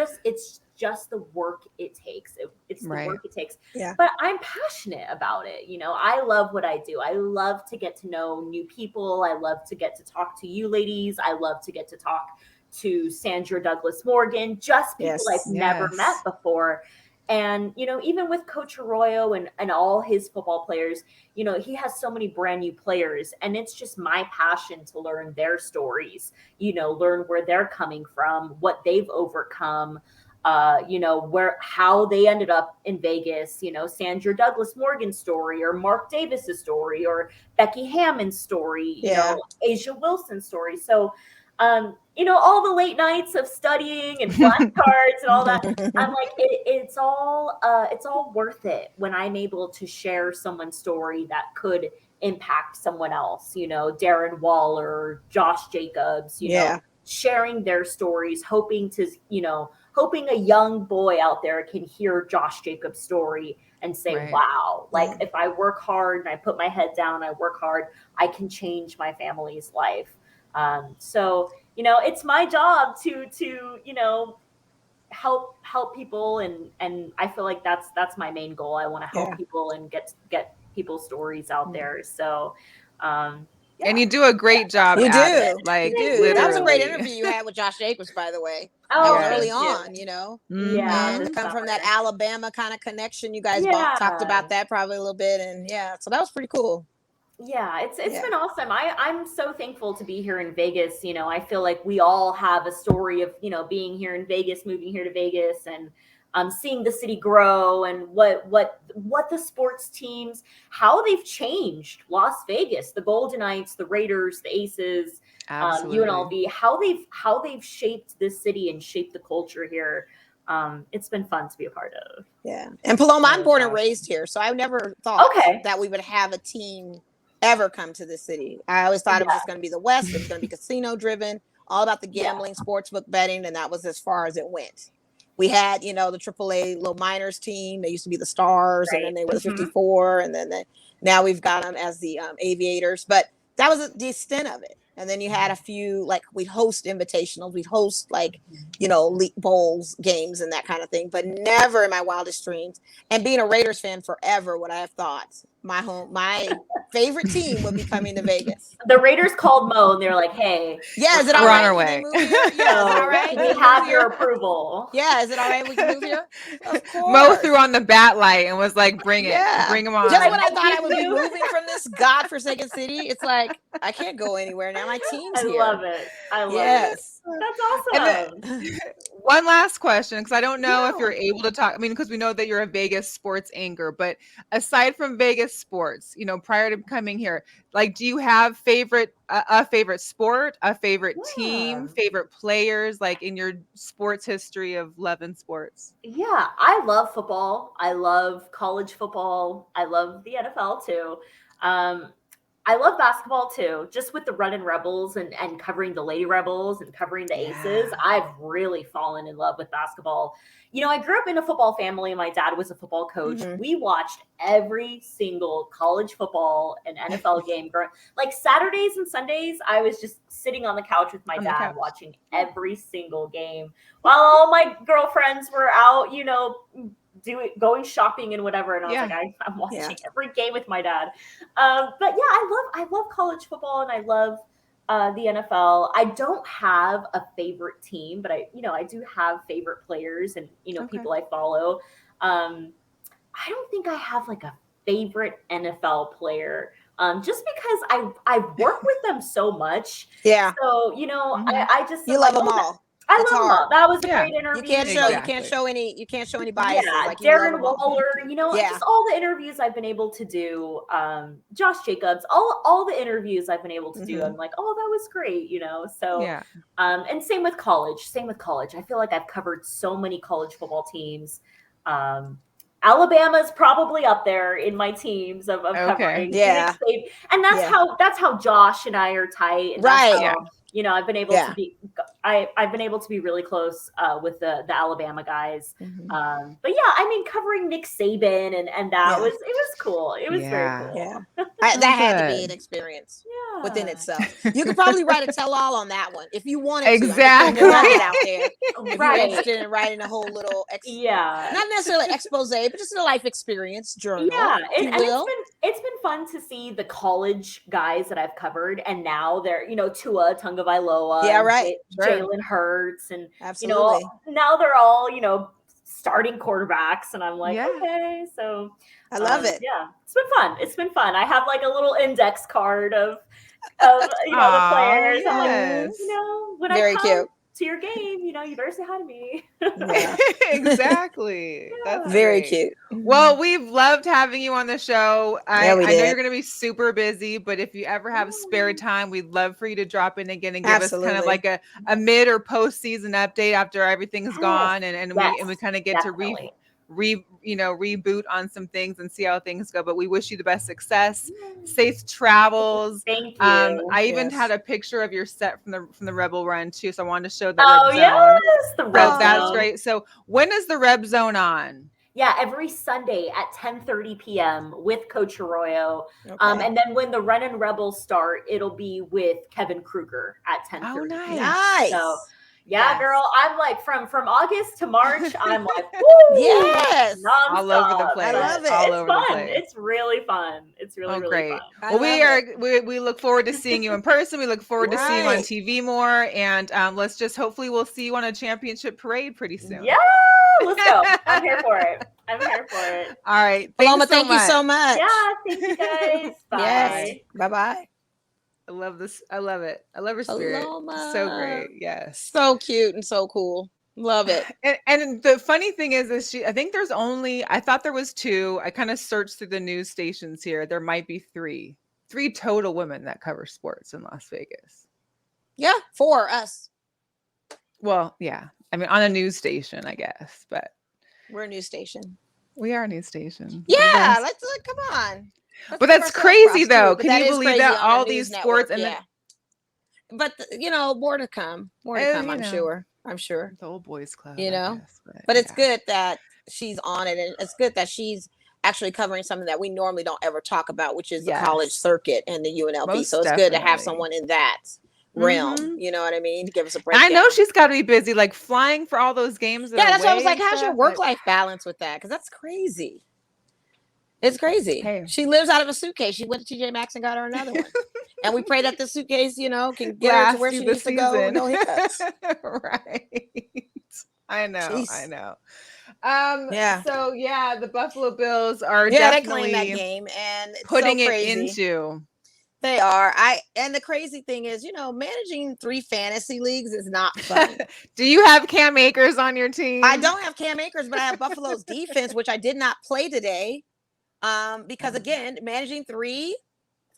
just the work it takes. It's the work it takes. Yeah. But I'm passionate about it. I love what I do. I love to get to know new people. I love to get to talk to you ladies. I love to get to talk to Sandra Douglas Morgan, just people I've never met before. And, even with Coach Arroyo and all his football players, he has so many brand new players, and it's just my passion to learn their stories, learn where they're coming from, what they've overcome, how they ended up in Vegas, Sandra Douglas Morgan's story, or Mark Davis's story, or Becky Hammond's story, Asia Wilson's story. So, all the late nights of studying and flashcards and all that, I'm like, it's all worth it when I'm able to share someone's story that could impact someone else, Darren Waller, Josh Jacobs, sharing their stories, hoping a young boy out there can hear Josh Jacobs' story and say, wow, like if I work hard and I put my head down, I work hard, I can change my family's life. So, it's my job to help people, and I feel like that's my main goal. I want to help people and get people's stories out there. So And you do a great job You at do. it. Like, Thank literally. you. That was a great interview you had with Josh Jacobs, by the way. That Oh, was Yes. early thank you. on, you know. Yeah, To this come from that summer. Alabama kind of connection, you guys talked Yeah. about that probably a little bit, and so that was pretty cool. Yeah, it's been awesome. I'm so thankful to be here in Vegas. You know, I feel like we all have a story of, you know, being here in Vegas, moving here to Vegas, and seeing the city grow, and what the sports teams, how they've changed Las Vegas, the Golden Knights, the Raiders, the Aces, Absolutely. UNLV, how they've shaped this city and shaped the culture here. It's been fun to be a part of. Yeah. And Paloma, I'm That's born and awesome. raised here, so I never thought Okay. that we would have a team ever come to the city. I always thought it was just going to be the West. It was going to be casino driven, all about the gambling, sportsbook betting, and that was as far as it went. We had, you know, the AAA little minors team. They used to be the Stars, and then they were the 54, and then now we've got them as the Aviators. But that was the extent of it. And then you had a few, like, we'd host invitationals, we'd host, like, you know, bowls, games, and that kind of thing, but never in my wildest dreams. And being a Raiders fan forever, would I have thought my favorite team would be coming to Vegas. The Raiders called Mo and they're like, "Hey, yeah, is it all we're right? on our Can way. they move here? Yeah, is it all right? We have your approval." Yeah, is it all right? We can move here. Of course. Mo threw on the bat light and was like, "Bring it, bring them on." Just when I thought I would be moving from this godforsaken city, it's like I can't go anywhere now. My team's here. I love it. I love it. That's awesome. And then, one last question, because I don't know if you're able to talk. I mean, because we know that you're a Vegas sports anchor, but aside from Vegas sports, you know, prior to coming here, like, do you have a favorite sport, a favorite team, favorite players, like in your sports history of love and sports? Yeah, I love football. I love college football. I love the NFL too. I love basketball too, just with the Runnin' Rebels and covering the Lady Rebels and covering the Aces. I've really fallen in love with basketball. You know, I grew up in a football family. My dad was a football coach. We watched every single college football and NFL game. Like Saturdays and Sundays, I was just sitting on the couch with my dad watching every single game while all my girlfriends were out, you know, going shopping and whatever, and I was like, I'm watching every game with my dad. But yeah, I love college football, and I love the NFL. I don't have a favorite team, but I do have favorite players and people I follow. I don't think I have like a favorite NFL player. Just because I work with them so much. Yeah. So I just love them all. I love them all. That was a great interview. You can't show any biases. Yeah, like Darren Waller, just all the interviews I've been able to do. Josh Jacobs, all the interviews I've been able to do. I'm like, oh, that was great, So and same with college. I feel like I've covered so many college football teams. Alabama's probably up there in my teams of covering. Yeah. And that's how Josh and I are tight. And right. I've been able to be I've been able to be really close with the Alabama guys. But yeah, I mean, covering Nick Saban and that was cool. It was very cool. Yeah. That had to be an experience within itself. You could probably write a tell-all on that one if you wanted to. Exactly. It out there. If you're interested in writing a whole little not necessarily expose, but just a life experience journal. Yeah, it's been fun to see the college guys that I've covered, and now they're Tua Tagovailoa, Jalen Hurts, and now they're all starting quarterbacks, and I'm like, okay, so I love it. Yeah, it's been fun. I have like a little index card of the players. Yes. I'm like, when very I come cute to your game, you better say hi to me. Exactly. That's very great. cute. Well, we've loved having you on the show. I know did. you're going to be super busy, but if you ever have spare time, we'd love for you to drop in again and give us kind of like a mid or post-season update after everything's gone, and we kind of get to reboot on some things and see how things go. But we wish you the best success, safe travels. Thank you. I even had a picture of your set from the Rebel Run too, so I wanted to show that. Oh yes, the Reb Zone. That's great. So when is the Reb Zone on? Yeah, every Sunday at 10:30 p.m. with Coach Arroyo. And then when the Runnin' Rebels start, it'll be with Kevin Kruger at 10:30. Oh, nice. So Yeah, Yes. girl. I'm like from August to March. I'm like, woo, Yes. All over the nonstop. place. I love it. All It's over the fun. place. It's really fun. It's really, Oh, really great. fun. I Well, love it. we look forward to seeing you in person. We look forward to seeing you on Right. TV more. And let's just hopefully we'll see you on a championship parade pretty soon. Yeah, let's go. I'm here for it. I'm here for it. All right. Paloma, Thanks so thank you so much. much. Yeah, thank you guys. Bye. Yes. Bye-bye. I love this. I love it. I love her spirit. Paloma. So great. Yes. So cute and so cool. Love it. And the funny thing is I think there's only, I thought there was 2. I kind of searched through the news stations here. There might be 3 total women that cover sports in Las Vegas. Yeah, for us. Well, yeah. I mean, on a news station, I guess, but We're a news station. we are a news station. Yeah, let's come on. But that's crazy, though. But Can that you is believe crazy that on a all news these network, sports and yeah. But more to come. More to come, I'm sure. I'm sure. the old boys club, You know? I guess, But it's yeah. good that she's on it, and it's good that she's actually covering something that we normally don't ever talk about, which is the college Yes. circuit and the UNLV. Most So it's good to have definitely. someone in that realm. Mhm. You know what I mean? To give us a And breakdown. I know she's got to be busy, like flying for all those games. Yeah, that's why I was away like, and how's your stuff, like- work-life balance with that? Because that's crazy. It's crazy. Hey. She lives out of a suitcase. She went to TJ Maxx and got her another one. And we pray that the suitcase, can get her to Last where through she the needs to go with no season. hiccups. Right. I know. Jeez. I know. Yeah. So yeah, the Buffalo Bills are Yeah, they definitely claim that game, and it's putting so it crazy. into. They are. And the crazy thing is, managing 3 fantasy leagues is not fun. Do you have Cam Akers on your team? I don't have Cam Akers, but I have Buffalo's defense, which I did not play today. Because again, managing 3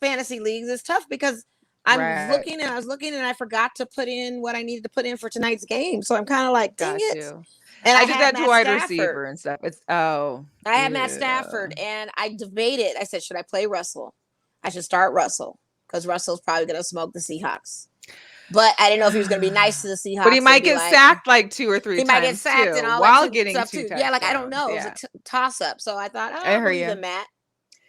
fantasy leagues is tough because I was looking and I forgot to put in what I needed to put in for tonight's game. So I'm kind of like, dang it. you. And I did had that to Matt wide Stafford. receiver and stuff. I had Matt yeah. Stafford, and I debated. I said, should I play Russell? I should start Russell because Russell's probably going to smoke the Seahawks. But I didn't know if he was going to be nice to the Seahawks. But he might and be get like, sacked like 2 or 3 he times might get sacked too, and all while that getting stuff 2 too. Yeah, like I don't know. touchdowns. It was a toss up. So I thought, I I heard believe you. in Matt.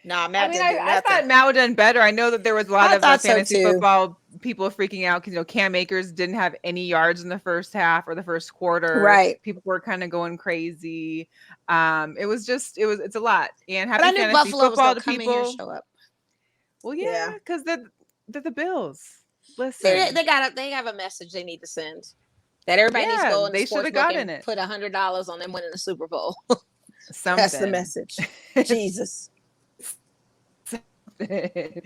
No, Matt I mean, didn't do I nothing. thought Matt would have done better. I know that there was a lot I of thought so, fantasy too. football people freaking out because Cam Akers didn't have any yards in the first half or the first quarter. Right. People were kind of going crazy. It's a lot. And But happy I knew fantasy Buffalo was football going to to come in here and people. show up. Well, yeah, because they're the Bills. Listen, They have a message they need to send. That everybody needs to go in the they should sports have book gotten and it. put $100 on them winning the Super Bowl. Something. That's the message. Jesus. It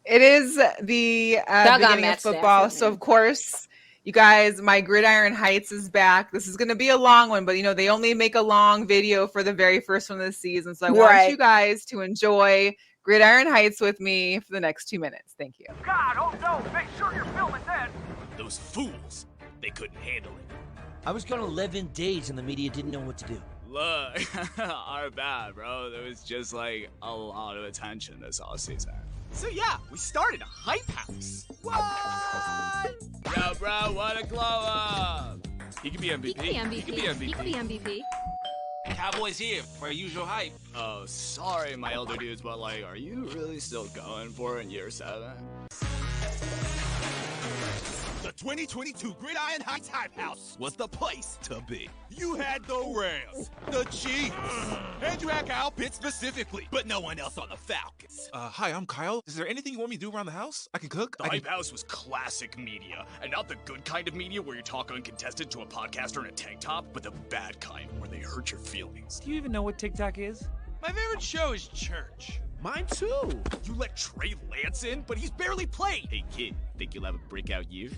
is the beginning of football, Stafford, so man. of course, you guys, my Gridiron Heights is back. This is going to be a long one, but they only make a long video for the very first one of the season, so I want you guys to enjoy Gridiron Heights with me for the next 2 minutes. Thank you. God, oh no, make sure you're filming that. Those fools, they couldn't handle it. I was gone 11 days and the media didn't know what to do. Look, our bad, bro. There was just like a lot of attention this offseason. So yeah, we started a hype house. What? Yo, bro, what a glow up! He could be MVP. He could be MVP. Cowboys here for our usual hype. Oh, sorry, my elder dudes, but like, are you really still going for it in year 7? The 2022 Gridiron Heights Hype House was the place to be. You had the Rams, the Chiefs, and you had Kyle Pitts specifically, but no one else on the Falcons. Hi, I'm Kyle. Is there anything you want me to do around the house? I can cook. The Hype House was classic media, and not the good kind of media where you talk uncontested to a podcaster in a tank top, but the bad kind where they hurt your feelings. Do you even know what TikTok is? My favorite show is Church. Mine too. You let Trey Lance in, but he's barely played. Hey kid, think you'll have a breakout year?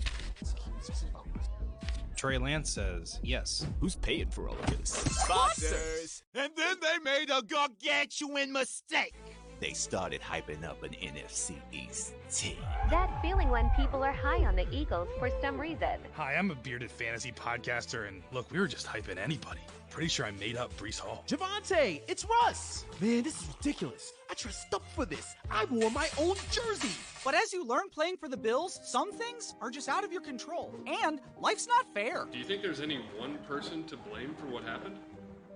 Trey Lance says yes. Who's paying for all of this? Sponsors! And then they made a gargantuan mistake. They started hyping up an NFC East team. That feeling when people are high on the Eagles for some reason. Hi, I'm a bearded fantasy podcaster, and look, we were just hyping anybody. Pretty sure I made up Breece Hall. Javante, it's Russ. Man, this is ridiculous. I dressed up for this. I wore my own jersey. But as you learn playing for the Bills, some things are just out of your control. And life's not fair. Do you think there's any one person to blame for what happened?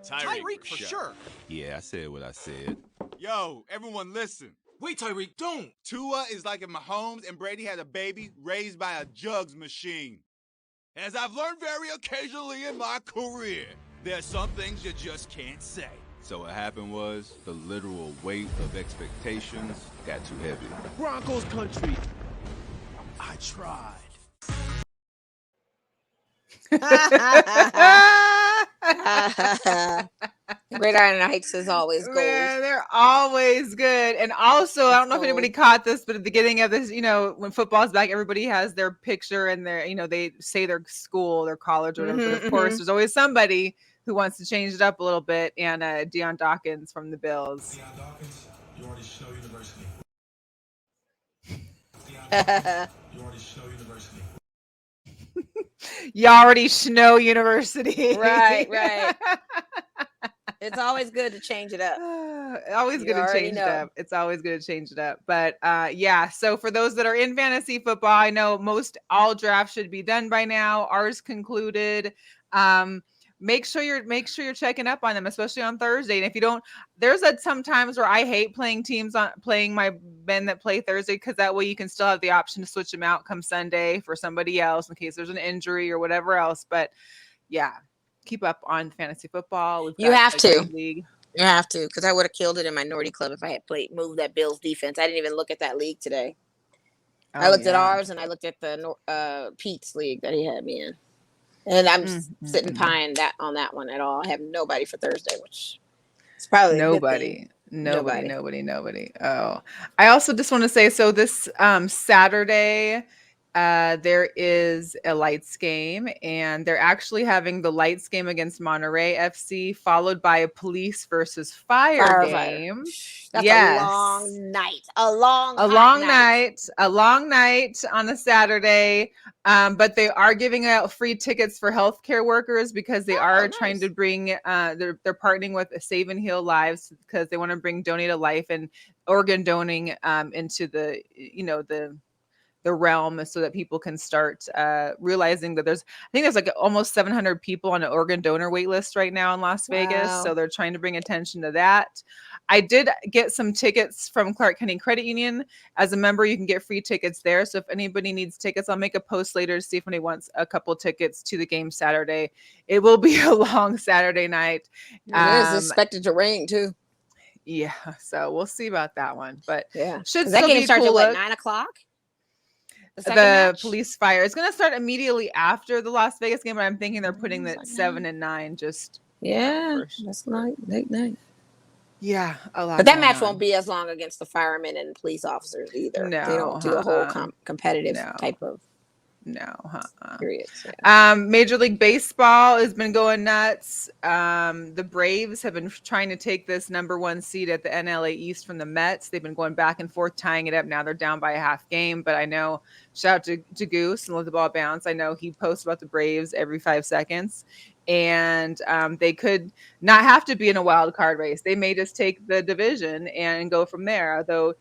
Tyreek for sure. Yeah, I said what I said. Yo, everyone listen. Wait, Tyreek, don't. Tua is like if Mahomes and Brady had a baby raised by a jugs machine. As I've learned very occasionally in my career, there are some things you just can't say. So what happened was the literal weight of expectations got too heavy. Broncos country. I tried. Gridiron Heights is always gold. Man, they're always good. And also, I don't know if anybody caught this, but at the beginning of this, when football's back, everybody has their picture and their, they say their school, their college, or whatever. But of course, there's always somebody who wants to change it up a little bit. And Deion Dawkins from the Bills. Deion Dawkins, you already Snow University. You already Snow University. You already Snow University. Right. It's always good to change it up. Always good to change it up. It's always good to change it up. But yeah, so for those that are in fantasy football, I know all drafts should be done by now. Ours concluded. Make sure you're checking up on them, especially on Thursday. And if you don't, there's some times where I hate playing my men that play Thursday, because that way you can still have the option to switch them out come Sunday for somebody else in case there's an injury or whatever else. But yeah, keep up on fantasy football. You have to, because I would have killed it in Minority Club if I had moved that Bills defense. I didn't even look at that league today. I looked at ours and I looked at the Pete's league that he had me in. And I'm sitting pine on that one at all. I have nobody for Thursday, which is probably nobody. Oh, I also just want to say, so this Saturday, there is a lights game, and they're actually having the lights game against Monterey FC, followed by a police versus fire game. That's a long night. A long night on a Saturday. But they are giving out free tickets for healthcare workers, because they are trying to bring they're partnering with Save and Heal Lives, because they want to bring Donate a Life and organ donating into the the realm, so that people can start realizing that I think there's like almost 700 people on an organ donor wait list right now in Las Vegas. So they're trying to bring attention to that. I did get some tickets from Clark County Credit Union. As a member, you can get free tickets there. So if anybody needs tickets, I'll make a post later to see if anybody wants a couple tickets to the game Saturday. It will be a long Saturday night. It is expected to rain too. Yeah, so we'll see about that one. But yeah, should that game starts cool at 9 o'clock? The police fire is going to start immediately after the Las Vegas game, but I'm thinking they're putting that 7 and 9 just. That's late night. Yeah, a lot. But that match won't be as long against the firemen and police officers either. No, they don't do a whole competitive type of. Period. Major League Baseball has been going nuts. The Braves have been trying to take this number 1 seed at the NLA East from the Mets. They've been going back and forth, tying it up. Now they're down by a half game. But I know, shout out to Goose and let the ball bounce. I know he posts about the Braves every 5 seconds. And they could not have to be in a wild card race. They may just take the division and go from there. Although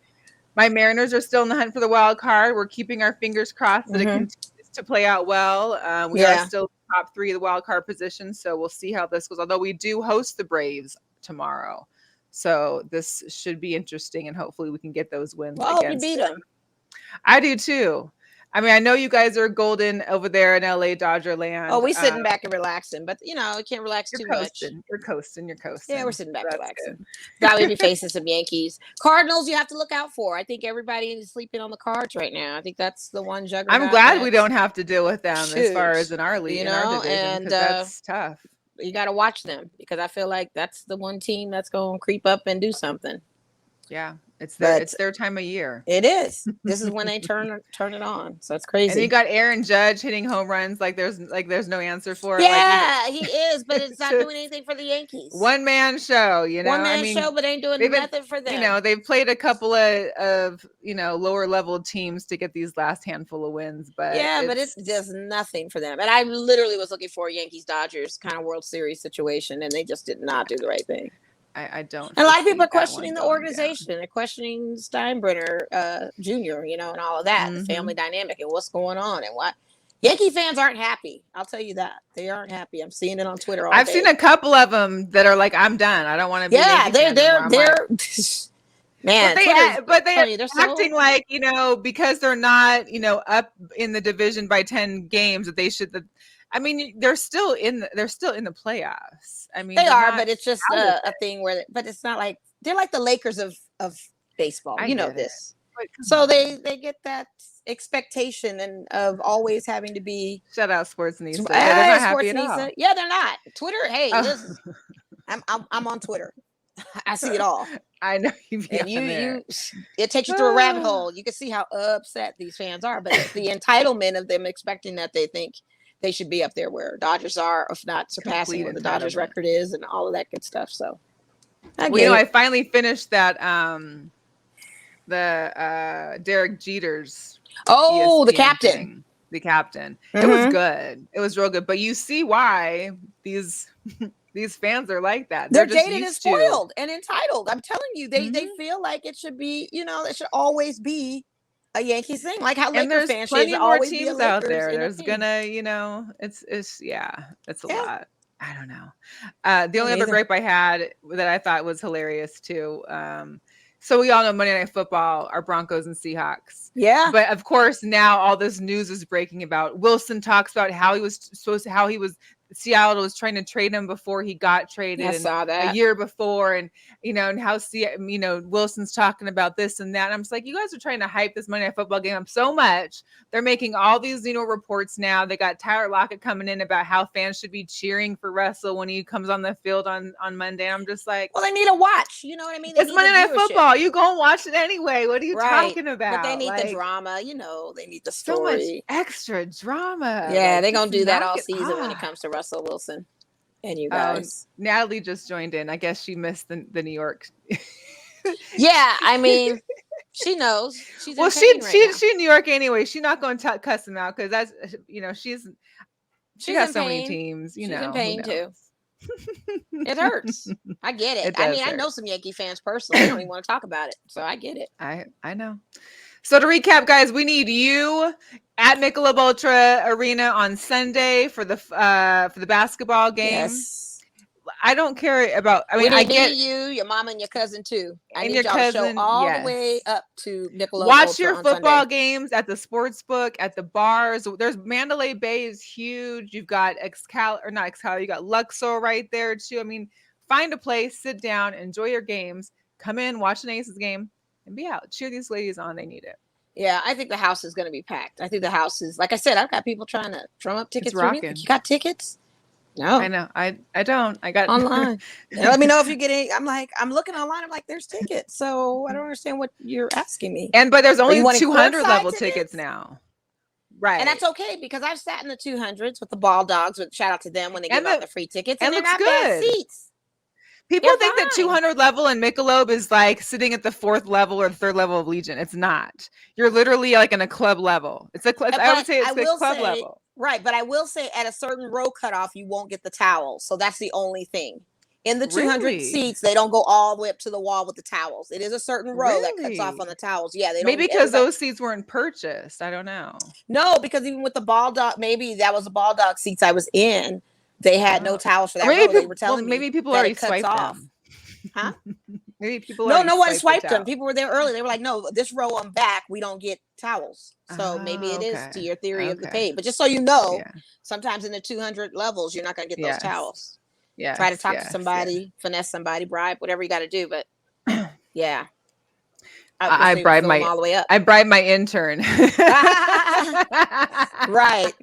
my Mariners are still in the hunt for the wild card. We're keeping our fingers crossed that it continues to play out well. We are still top 3 of the wild card position, so we'll see how this goes. Although we do host the Braves tomorrow, so this should be interesting, and hopefully we can get those wins. Well, I hope you beat them. I do too. I mean, I know you guys are golden over there in LA Dodger land. Oh, we sitting back and relaxing, but you can't relax too much. You're coasting. Yeah, we're sitting back relaxing. Probably be facing some Yankees. Cardinals, you have to look out for. I think everybody is sleeping on the Cards right now. I think that's the one juggernaut. I'm glad we don't have to deal with them as far as in our league, in our division, and that's tough. You got to watch them, because I feel like that's the one team that's going to creep up and do something. Yeah. It's their time of year. It is. This is when they turn it on. So it's crazy. And you got Aaron Judge hitting home runs like there's no answer for it. Yeah, he is, but it's not doing anything for the Yankees. One man show, One man show, but ain't doing nothing for them. They've played a couple of lower level teams to get these last handful of wins, but it's just nothing for them. And I literally was looking for a Yankees Dodgers kind of World Series situation, and they just did not do the right thing. I don't. And a lot of people are questioning the organization. They're questioning Steinbrenner Jr., and all of that, the family dynamic and what's going on and what. Yankee fans aren't happy. I'll tell you that. They aren't happy. I'm seeing it on Twitter all day. I've seen a couple of them that are like, I'm done. I don't want to be. Yeah, they're Man, but they are they're acting like, because they're not, up in the division by 10 games that they should. I mean, they're still in the playoffs. I mean, they are, but it's just a thing where, but it's not like they're like the Lakers of baseball. I You know get this. But So they get that expectation and of always having to be. Shout out Sports Nisa. Yeah, they're not happy at all. Yeah, they're not. Twitter. Hey, listen, I'm on Twitter. I see it all. I know you. And it takes you through a rabbit hole. You can see how upset these fans are, but it's the entitlement of them expecting that they think they should be up there where Dodgers are, if not surpassing what the Dodgers record is, and all of that good stuff. So, I finally finished that the Derek Jeter's. Oh, ESPN the captain. Thing. The captain. It was good. It was real good. But you see why these fans are like that. They're jaded and spoiled and entitled. I'm telling you, they feel like it should be, it should always be a Yankees thing. Like how Lakers fans should always be a Lakers out there. There's thing. gonna, it's a lot. I don't know. The only other gripe I had that I thought was hilarious too. So we all know Monday Night Football are Broncos and Seahawks. Yeah. But of course, now all this news is breaking about. Wilson talks about how Seattle was trying to trade him before he got traded. I saw that. A year before, and and how Wilson's talking about this and that. And I'm just like, you guys are trying to hype this Monday Night Football game up so much. They're making all these reports now. They got Tyler Lockett coming in about how fans should be cheering for Russell when he comes on the field on Monday. I'm just like, well, they need to watch. You know what I mean? It's Monday Night Football. You go and watch it anyway. What are you talking about? But they need the drama. They need the story. So much extra drama. Yeah, they're gonna do that all season when it comes to Russell Wilson. And you guys. Natalie just joined in. I guess she missed the New York. Yeah, I mean, she knows. She's she's in New York anyway. She's not going to cuss them out because that's she has so many teams. She's in pain too. It hurts. I get it. I mean, I know some Yankee fans personally. I don't even want to talk about it, so I get it. I know. So to recap, guys, we need you at Michelob Ultra Arena on Sunday for the basketball game. Yes. I don't care about. I get you, your mom, and your cousin too. And your cousin, all the way up to Michelob. Watch Ultra your on football Sunday. games at the sports book, at the bars. There's Mandalay Bay is huge. You've got not Excalibur. You got Luxor right there too. I mean, find a place, sit down, enjoy your games. Come in, watch an Aces game, and be out. Cheer these ladies on. They need it. Yeah, I think the house is going to be packed. I think the house is, like I said, I've got people trying to drum up tickets for me. You got tickets? No. I know. I don't. I got online. Let me know if you're getting. I'm looking online. I'm like, there's tickets. So I don't understand what you're asking me. But there's only 200 level tickets now. Right. And that's okay because I've sat in the 200s with the Ball Dogs. Shout out to them when they give out the free tickets. And they're not bad seats. People think that 200 level in Michelob is like sitting at the 4th level or 3rd level of Legion. It's not. You're literally like in a club level. It's a club. I would say it's a club level. Right, but I will say at a certain row cutoff, you won't get the towels. So that's the only thing. In the 200 seats, they don't go all the way up to the wall with the towels. It is a certain row that cuts off on the towels. Yeah, they don't. Maybe because those seats weren't purchased. I don't know. No, because even with the Ball Dog, maybe that was the Ball Dog seats I was in. They had no towels for that row. They were telling me maybe people already swiped off. Them. Huh? Maybe people. No one swiped them. People were there early. They were like, "No, this row I'm back. We don't get towels." So maybe it is to your theory of the pay. But just so you know, sometimes in the 200 levels, you're not going to get those towels. Yeah. Try to talk to somebody, finesse somebody, bribe, whatever you got to do. But yeah. I bribed my all the way up. I bribed my intern. Right.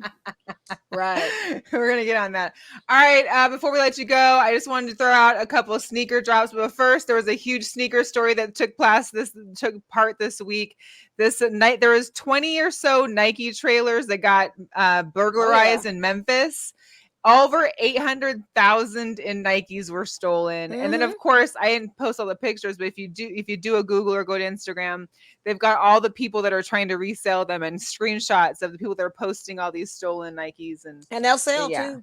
We're gonna get on that. All right. Before we let you go, I just wanted to throw out a couple of sneaker drops. But first, there was a huge sneaker story that took part this week. This night, there was 20 or so Nike trailers that got burglarized in Memphis. Over 800,000 in Nikes were stolen. And then of course I didn't post all the pictures, but if you do a Google or go to Instagram, they've got all the people that are trying to resell them and screenshots of the people that are posting all these stolen Nikes and they'll sell too.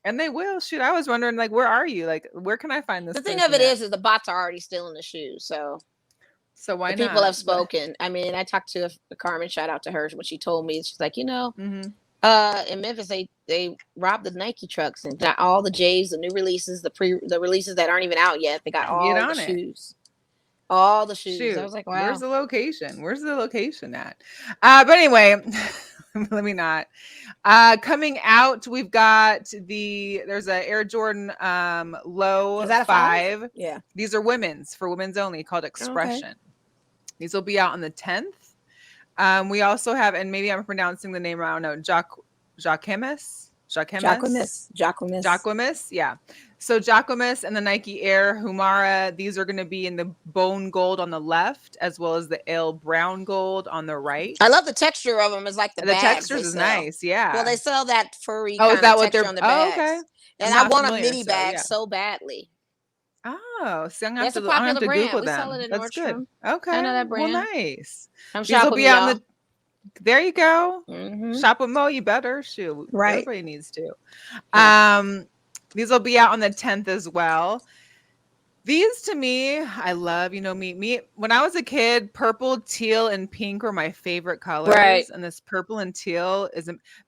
And they will. Shoot, I was wondering, like, where are you? Like, where can I find this? The thing of it is the bots are already stealing the shoes. So why not? People have spoken. I mean, I talked to Carmen, shout out to her when she told me, she's like, in Memphis, they robbed the Nike trucks and got all the J's, the new releases, the releases that aren't even out yet. They got all the shoes. All the shoes. Shoot, I was like, wow. where's the location? Where's the location at? But anyway, let me not. Coming out, we've got there's a Air Jordan low Is that a 5. Yeah. These are women's only called Expression. These will be out on the 10th. We also have, and maybe I'm pronouncing the name wrong. I don't know, Jacquemus. Yeah. So Jacquemus and the Nike Air Humara, these are going to be in the bone gold on the left, as well as the ale brown gold on the right. I love the texture of them. It's like the textures is nice. Yeah. Well, they sell that furry is kind that of what texture on the bags. okay. And I want a mini bag so badly. Oh, so I'm That's a I'm gonna have popular to brand. Google We them. sell it in That's Nordstrom. good. Okay. I know that brand. Well, nice. I'm These will shopping be out y'all. there you go. Mm-hmm. Shop with Mo, you better. Shoot. Right. Everybody needs to. Yeah. These will be out on the 10th as well. These to me, I love, me. When I was a kid, purple, teal, and pink were my favorite colors. Right. And this purple and teal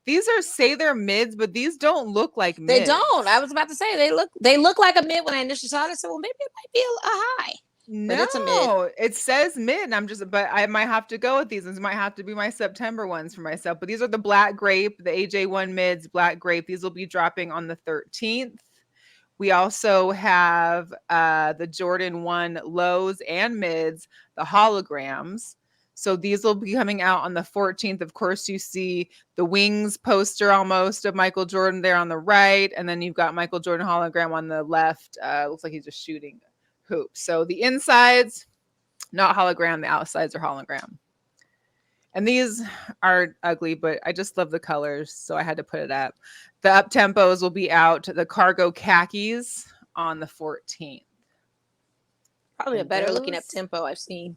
they're mids, but these don't look like mids. They don't. I was about to say they look like a mid when I initially saw it. I said, well, maybe it might be a high. No, but it's a mid. It says mid. And but I might have to go with these. These might have to be my September ones for myself. But these are the black grape, the AJ1 mids, black grape. These will be dropping on the 13th. We also have the Jordan 1 lows and mids, the holograms. So these will be coming out on the 14th. Of course, you see the wings poster almost of Michael Jordan there on the right. And then you've got Michael Jordan hologram on the left. Looks like he's just shooting hoops. So the insides, not hologram. The outsides are hologram. And these are ugly, but I just love the colors, so I had to put it up. The up tempos will be out. The cargo khakis on the 14th. Probably a better looking up tempo I've seen.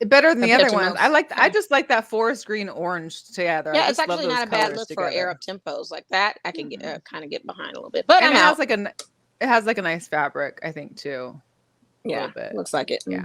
Better than the other ones. I just like that forest green orange together. Yeah, it's actually not a bad look for air up tempos like that. I can get kind of get behind a little bit, but it has like a nice fabric, I think too. Yeah, looks like it. Yeah,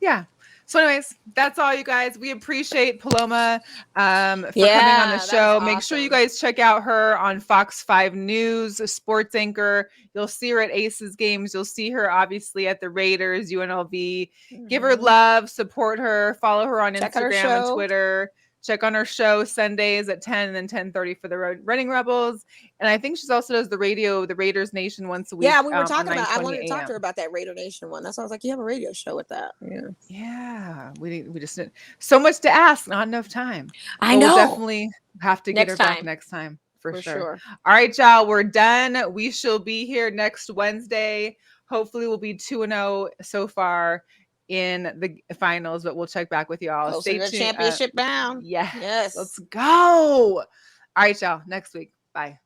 yeah. So anyways, that's all, you guys. We appreciate Paloma for coming on the show. Make sure you guys check out her on Fox 5 News, a sports anchor. You'll see her at Aces games. You'll see her obviously at the Raiders, UNLV. Mm-hmm. Give her love, support her, follow her on Instagram and Twitter. Check on her show Sundays at 10 and then 10:30 for the Running Rebels. And I think she also does the Raiders Nation once a week. Yeah, we were talking about, I wanted to talk to her about that Raider Nation one. That's why I was like, you have a radio show with that. Yeah. Yeah. We just didn't. So much to ask, not enough time. I know. We'll definitely have to get her back next time. For sure. All right, y'all. We're done. We shall be here next Wednesday. Hopefully we'll be 2-0 so far in the finals, but we'll check back with y'all. Stay tuned. Championship bound. Yes. Let's go. All right, y'all. Next week. Bye.